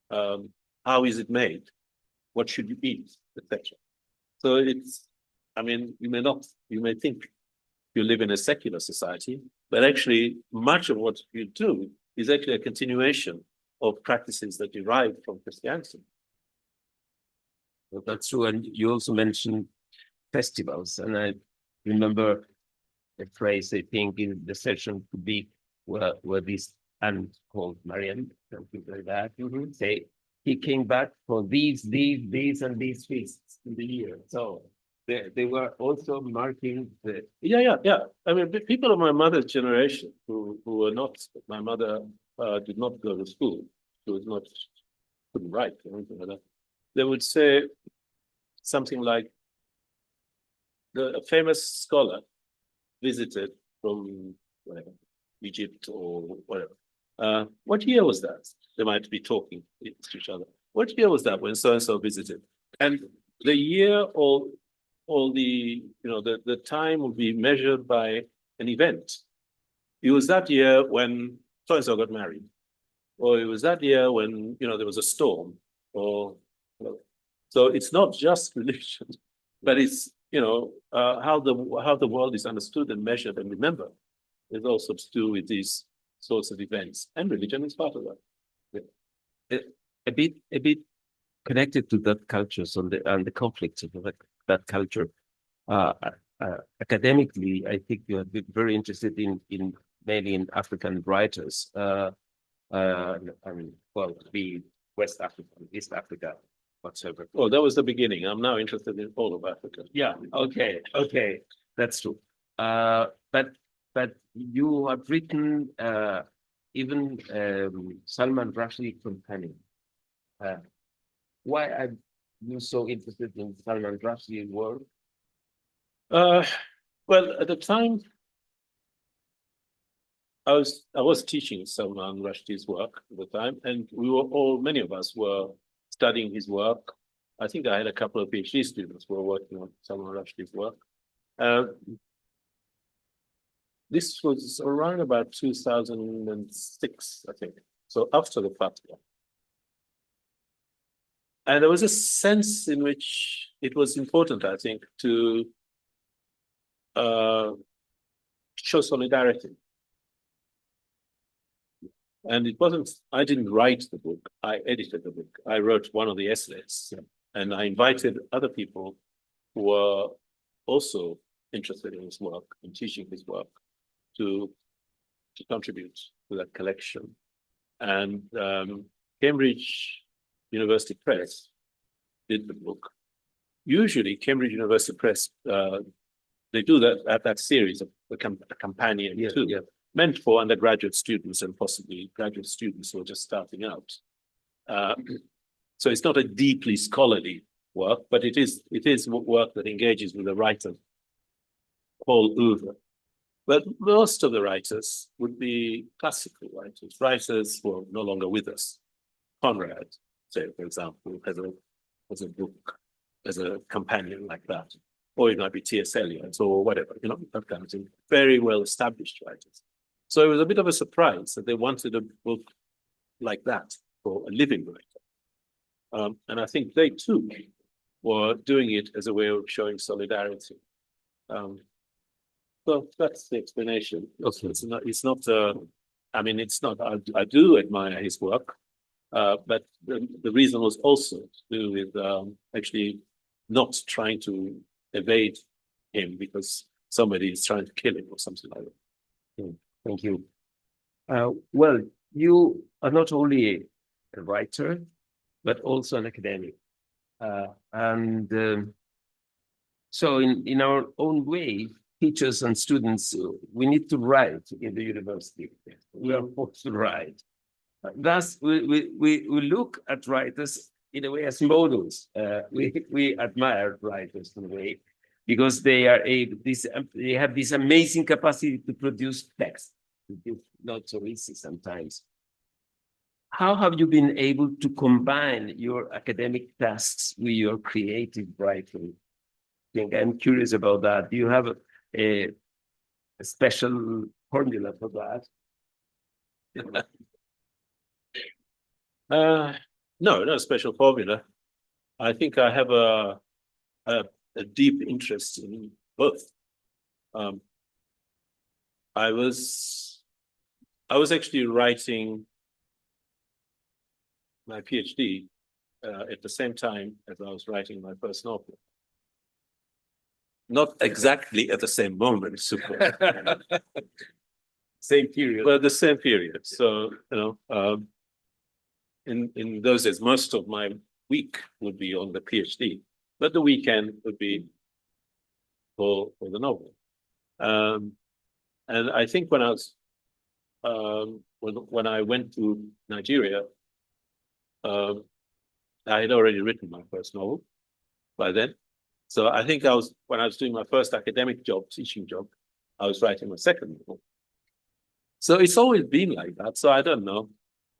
how is it made, what should you eat, etc. So it's, I mean, you may think you live in a secular society, but actually much of what you do is actually a continuation of practices that derive from Christianity. Well, that's true. And you also mentioned festivals. And I remember a phrase, I think, in the session could be where this aunt called Mariam, something like that, say, he came back for these, and these feasts in the year. So they were also marking the. Yeah. I mean, people of my mother's generation who were not, my mother did not go to school. She was not, couldn't write or anything like that. They would say something like, a famous scholar visited from whatever, Egypt or whatever. What year was that? They might be talking to each other. What year was that when so-and-so visited? And the year or the, the time will be measured by an event. It was that year when so-and-so got married, or it was that year when, there was a storm, or, so it's not just religion, but it's, how the world is understood and measured and remembered. It's also to do with these sorts of events, and religion is part of that. A bit connected to that culture, so and the conflicts of that culture. Academically, I think you have been very interested in mainly in African writers. Be West Africa, East Africa, whatsoever. Oh, that was the beginning. I'm now interested in all of Africa. Yeah. Okay, that's true. But you have written even Salman Rushdie companion. Why are you so interested in Salman Rushdie's work? Well, at the time, I was teaching Salman Rushdie's work at the time, and many of us were studying his work. I think I had a couple of PhD students who were working on Salman Rushdie's work. This was around about 2006, I think. So after the fatwa. And there was a sense in which it was important, I think, to show solidarity. And it wasn't, I didn't write the book, I edited the book. I wrote one of the essays, and I invited other people who were also interested in his work and teaching his work to contribute to that collection. And Cambridge University Press did the book. Usually Cambridge University Press, they do that series of a companion too, meant for undergraduate students and possibly graduate students who are just starting out. So it's not a deeply scholarly work, but it is work that engages with the writer whole oeuvre. But most of the writers would be classical writers who are no longer with us. Conrad, say, for example, has a book, as a companion like that. Or it might be T.S. Eliot or whatever, that kind of thing. Very well established writers. So it was a bit of a surprise that they wanted a book like that for a living writer. And I think they too were doing it as a way of showing solidarity. So that's the explanation. Okay. It's not. I do admire his work, but the reason was also to do with actually not trying to evade him because somebody is trying to kill him or something like that. Thank you. Well, you are not only a writer, but also an academic. So in our own way, teachers and students, we need to write in the university. We are forced to write. Thus, we look at writers in a way as models. We admire writers in a way because they have this amazing capacity to produce text. It's not so easy sometimes. How have you been able to combine your academic tasks with your creative writing? I'm curious about that. Do you have a special formula for that? No, no special formula. I think I have a deep interest in both. I was actually writing my PhD at the same time as I was writing my first novel. Not exactly at the same moment, super. Same period. Well, the same period. So, in those days, most of my week would be on the PhD, but the weekend would be for the novel. And I think when I was when I went to Nigeria, I had already written my first novel by then. So I think when I was doing my first academic job, teaching job, I was writing my second novel. So it's always been like that. So I don't know.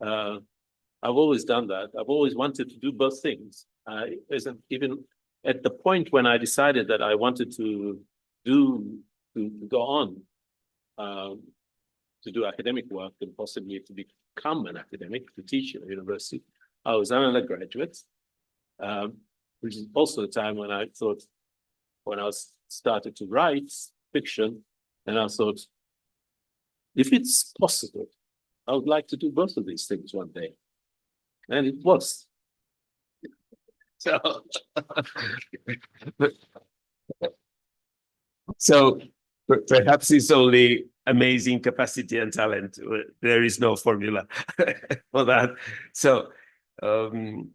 I've always done that. I've always wanted to do both things. Even at the point when I decided that I wanted to go on to do academic work and possibly to become an academic, to teach at a university, I was an undergraduate, which is also the time when I thought, when I started to write fiction, and I thought, if it's possible, I would like to do both of these things one day. And it was. So, so perhaps it's only amazing capacity and talent. There is no formula for that. So to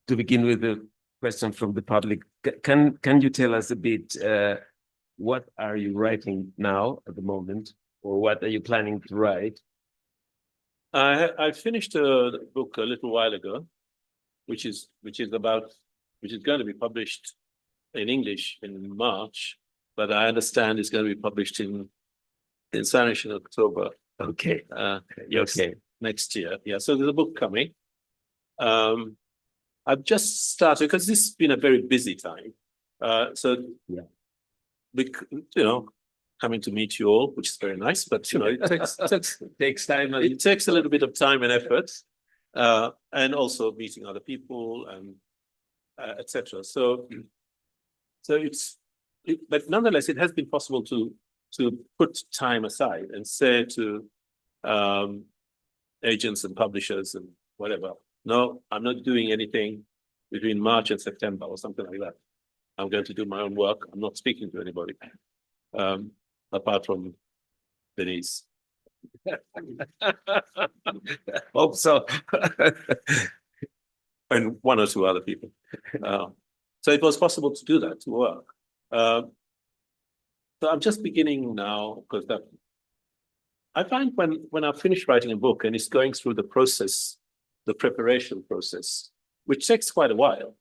begin with the question from the public, can you tell us a bit, what are you writing now at the moment, or what are you planning to write? I finished a book a little while ago, which is going to be published in English in March, but I understand it's going to be published in Spanish in October. Okay. Next year. Yeah. So there's a book coming. I've just started because this has been a very busy time. Yeah. Coming to meet you all, which is very nice, but it Takes time. it takes a little bit of time and effort, and also meeting other people and etc. But nonetheless, it has been possible to put time aside and say to agents and publishers and whatever, no, I'm not doing anything between March and September or something like that. I'm going to do my own work. I'm not speaking to anybody, apart from Denise. Hope so. And one or two other people. So it was possible to do that, to work. So I'm just beginning now, because I find when I finish writing a book and it's going through the process, the preparation process, which takes quite a while,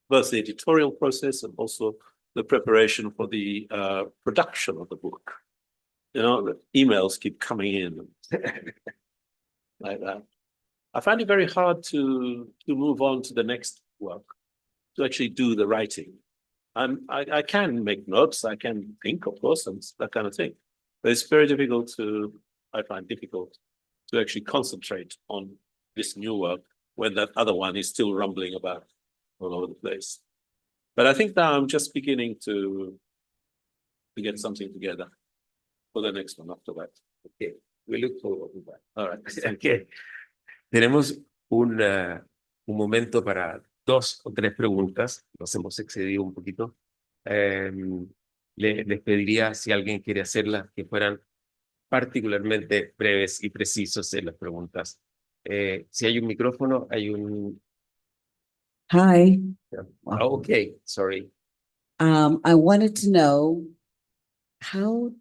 both the editorial process and also the preparation for the production of the book. The emails keep coming in like that. I find it very hard to move on to the next work, to actually do the writing. I can make notes, I can think, of course, and that kind of thing. But it's very difficult I find difficult to actually concentrate on this new work when that other one is still rumbling about all over the place. But I think now I'm just beginning to get something together for the next one after that. Okay, we look forward to that. All right. Okay. Tenemos un momento para 2 o 3 preguntas. Nos hemos excedido un poquito. Les pediría, si alguien quiere hacerlas, que fueran particularmente breves y precisos en las preguntas. Si hay un micrófono, hay un... Hi. Oh, okay, sorry. I wanted to know how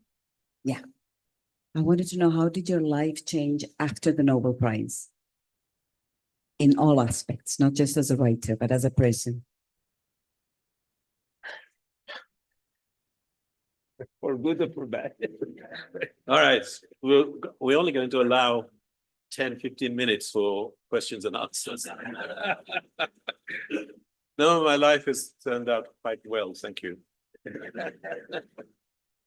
did your life change after the Nobel Prize? In all aspects, not just as a writer, but as a person. For good or for bad. All right. We're only going to allow 10, 15 minutes for questions and answers. No, my life has turned out quite well, thank you.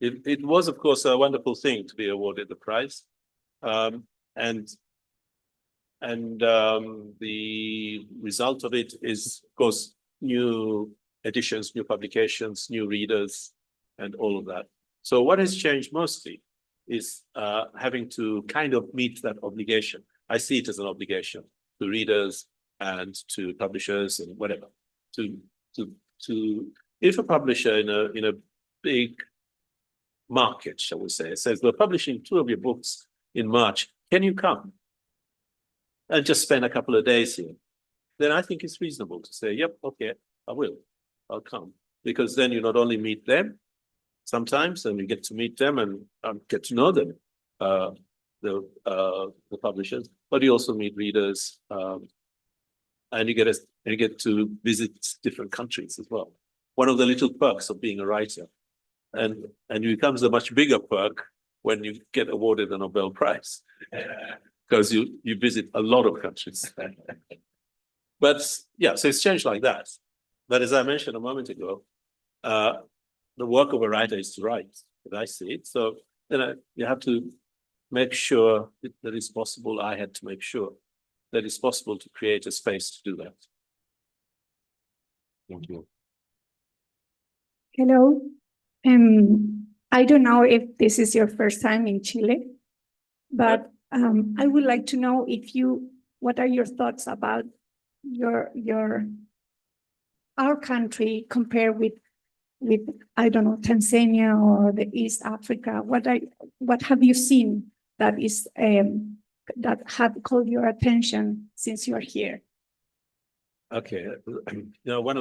It was, of course, a wonderful thing to be awarded the prize. And the result of it is, of course, new editions, new publications, new readers, and all of that. So what has changed mostly is having to kind of meet that obligation. I see it as an obligation to readers and to publishers and whatever. If a publisher in a big market, shall we say, says, we're publishing 2 of your books in March, can you come and just spend a couple of days here? Then I think it's reasonable to say, yep, okay, I will. I'll come. because then you not only meet them sometimes, and you get to meet them and get to know them, the publishers, but you also meet readers, and you get to visit different countries as well. One of the little perks of being a writer, and it becomes a much bigger perk when you get awarded a Nobel Prize, because you visit a lot of countries. But yeah, so it's changed like that. But as I mentioned a moment ago, the work of a writer is to write, as I see it. So you have to make sure that it's possible. I had to make sure that it's possible to create a space to do that. Thank you. Hello. I don't know if this is your first time in Chile, but I would like to know what are your thoughts about our country compared with I don't know, Tanzania or the East Africa. What have you seen that that have called your attention since you are here? Okay, one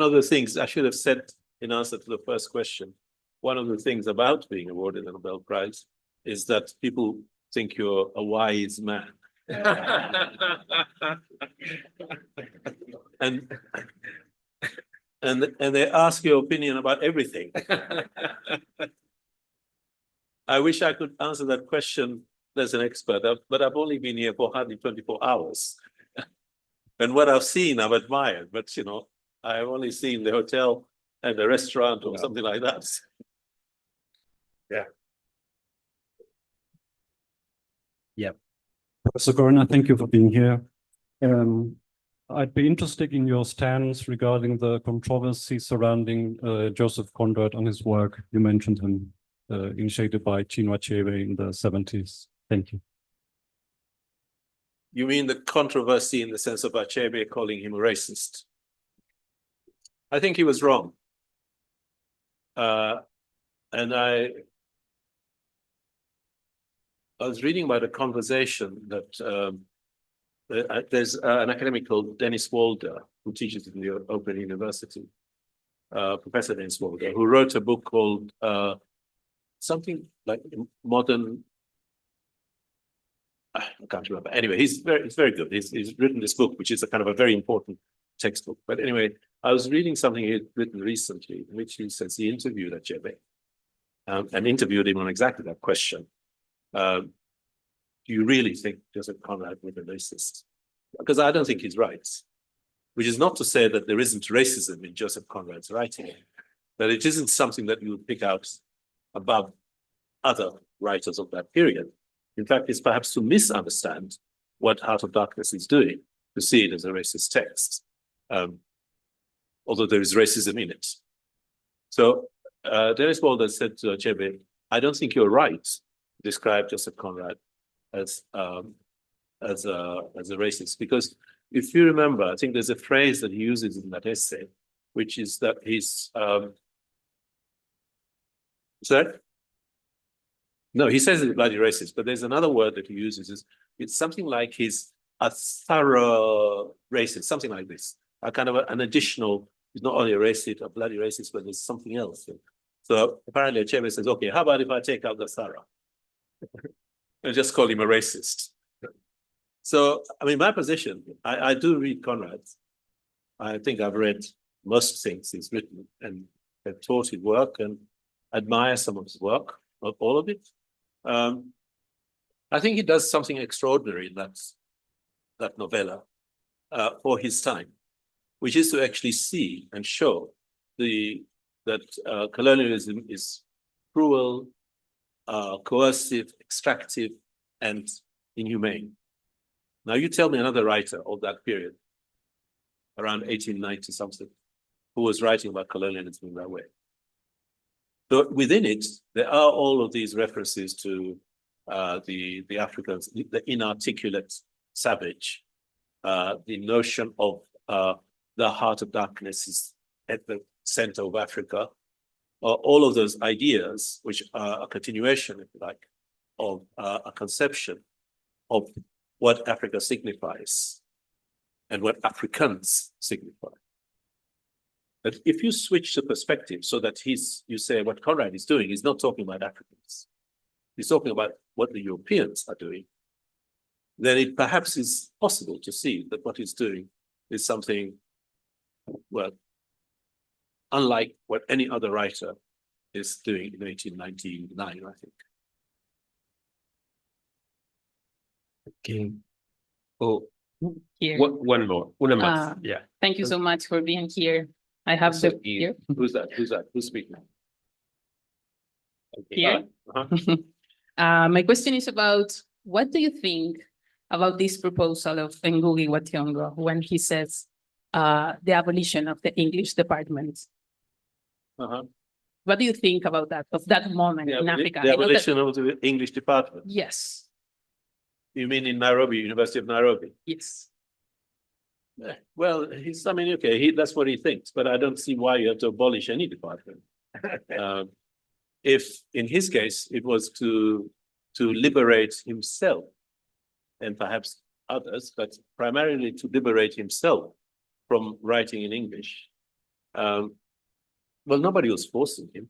of the things I should have said in answer to the first question, one of the things about being awarded a Nobel Prize is that people think you're a wise man. and they ask your opinion about everything. I wish I could answer that question as an expert, but I've only been here for hardly 24 hours. And what I've seen, I've admired, but I've only seen the hotel and the restaurant or something like that. Yeah. Professor Gurnah, thank you for being here. I'd be interested in your stance regarding the controversy surrounding Joseph Conrad and his work. You mentioned him, initiated by Chinua Achebe in the 70s. Thank you. You mean the controversy in the sense of Achebe calling him a racist? I think he was wrong. And I was reading about a conversation that there's an academic called Dennis Walder, who teaches in the Open University, Professor Dennis Walder, who wrote a book called something like Modern, I can't remember. Anyway, he's very good. He's written this book, which is a kind of a very important textbook. But anyway, I was reading something he'd written recently, in which he says he interviewed Achebe and interviewed him on exactly that question. Do you really think Joseph Conrad was a racist? Because I don't think he's right. Which is not to say that there isn't racism in Joseph Conrad's writing, but it isn't something that you would pick out above other writers of that period. In fact, it's perhaps to misunderstand what Heart of Darkness is doing, to see it as a racist text, although there is racism in it. So Dennis Walder said to Achebe, I don't think you're right to describe Joseph Conrad as a racist, because if you remember, I think there's a phrase that he uses in that essay, which is that he's sorry? No, he says it's bloody racist, but there's another word that he uses. It's something like he's a thorough racist, something like this. A kind of an additional, he's not only a racist, a bloody racist, but there's something else. So apparently Achebe says, okay, how about if I take out the thorough? And just call him a racist. So, I mean, my position, I do read Conrad. I think I've read most things he's written and have taught his work and admire some of his work, not all of it. I think he does something extraordinary in that novella for his time, which is to actually see and show that colonialism is cruel, coercive, extractive, and inhumane. Now, you tell me another writer of that period, around 1890 something, who was writing about colonialism in that way. So within it, there are all of these references to the Africans, the inarticulate savage, the notion of the heart of darkness is at the center of Africa, all of those ideas, which are a continuation, if you like, of a conception of what Africa signifies and what Africans signify. But if you switch the perspective so that you say what Conrad is doing, he's not talking about Africans. He's talking about what the Europeans are doing. Then it perhaps is possible to see that what he's doing is something, well, unlike what any other writer is doing in 1899, I think. Okay. Oh, Here. one more. Una más. Yeah. Thank you so much for being here. I have So the here. Who's that? Who's speaking? Okay. Here. Uh-huh. My question is about what do you think about this proposal of Ngugi wa Thiong'o when he says the abolition of the English department? Uh-huh. What do you think about that, of that moment in Africa? The I know that- abolition of the English department. Yes, You mean in Nairobi, University of Nairobi? yes. Well, that's what he thinks, but I don't see why you have to abolish any department. If in his case, it was to liberate himself and perhaps others, but primarily to liberate himself from writing in English. Well, nobody was forcing him.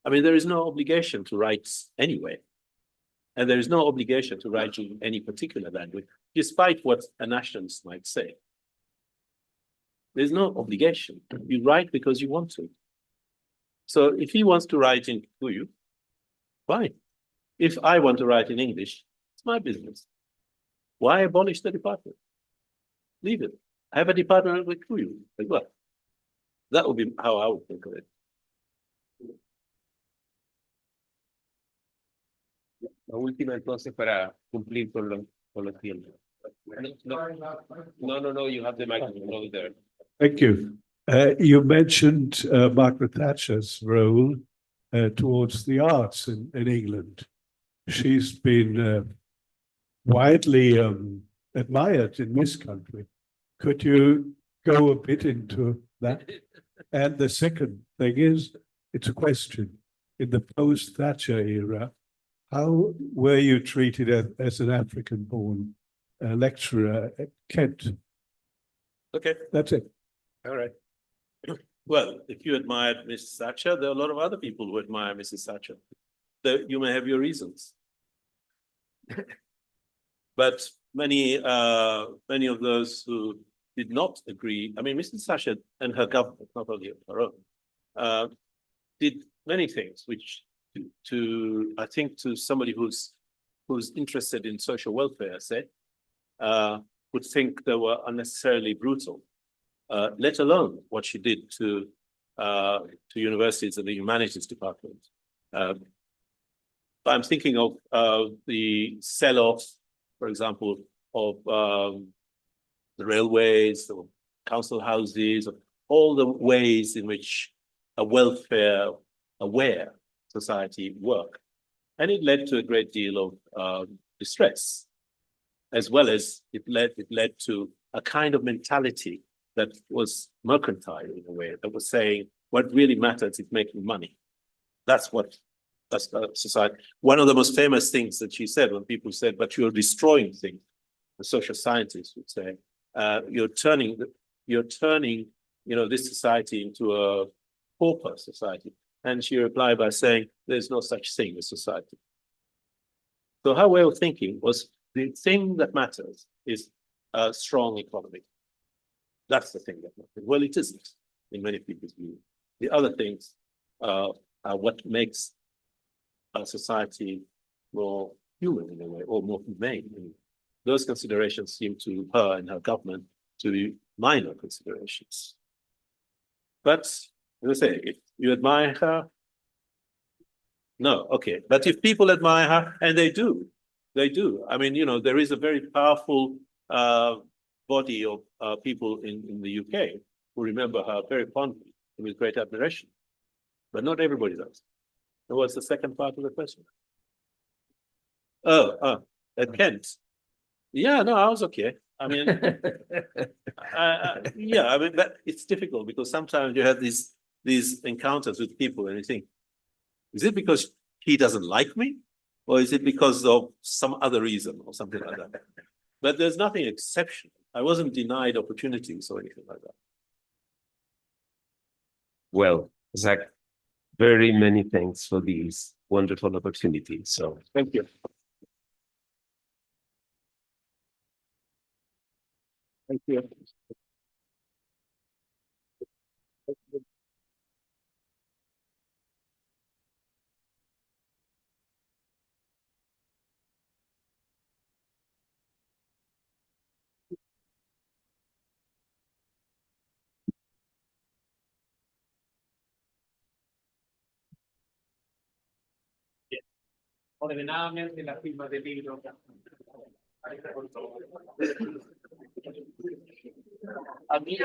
I mean, there is no obligation to write anyway. And there is no obligation to write in any particular language, despite what a nationalist might say. There's no obligation. You write because you want to. So if he wants to write in Kikuyu, fine. If I want to write in English, it's my business. Why abolish the department? Leave it. I have a department with Kikuyu as well. That would be how I would think of it. La última entonces para cumplir con los tiempos. No, you have the microphone over there. Thank you. You mentioned Margaret Thatcher's role towards the arts in England. She's been widely admired in this country. Could you go a bit into that? And the second thing is, it's a question. In the post-Thatcher era, how were you treated as an African-born lecturer at Kent? Okay, That's it. all right. Well, if you admired Mrs. Thatcher, there are a lot of other people who admire Mrs. Thatcher. You may have your reasons. But many of those who did not agree, I mean, Mrs. Thatcher and her government, not only her own, did many things which I think to somebody who's interested in social welfare, say, would think they were unnecessarily brutal, let alone what she did to universities and the humanities department. I'm thinking of the sell-off, for example, of the railways, the council houses, all the ways in which a welfare-aware society worked. And it led to a great deal of distress, as well as it led to a kind of mentality that was mercantile in a way, that was saying what really matters is making money. That's the society. One of the most famous things that she said when people said, but you're destroying things, the social scientists would say, you're turning this society into a pauper society. And she replied by saying, there's no such thing as society. So her way of thinking was the thing that matters is a strong economy. That's the thing that matters. Well, it isn't in many people's view. The other things are what makes a society more human in a way, or more humane. And those considerations seem to her and her government to be minor considerations. But as I say, if you admire her, no, okay. But if people admire her, and they do. I mean, there is a very powerful body of people in the UK who remember her very fondly with great admiration. But not everybody does. And what's the second part of the question? At Kent. Yeah, no, I was okay. I mean, but it's difficult because sometimes you have these encounters with people and you think, is it because he doesn't like me? Or is it because of some other reason or something like that? But there's nothing exceptional. I wasn't denied opportunities or anything like that. Well, Zach, very many thanks for this wonderful opportunity. So Thank you. Thank you. Ordenadamente la firma del libro. A mí,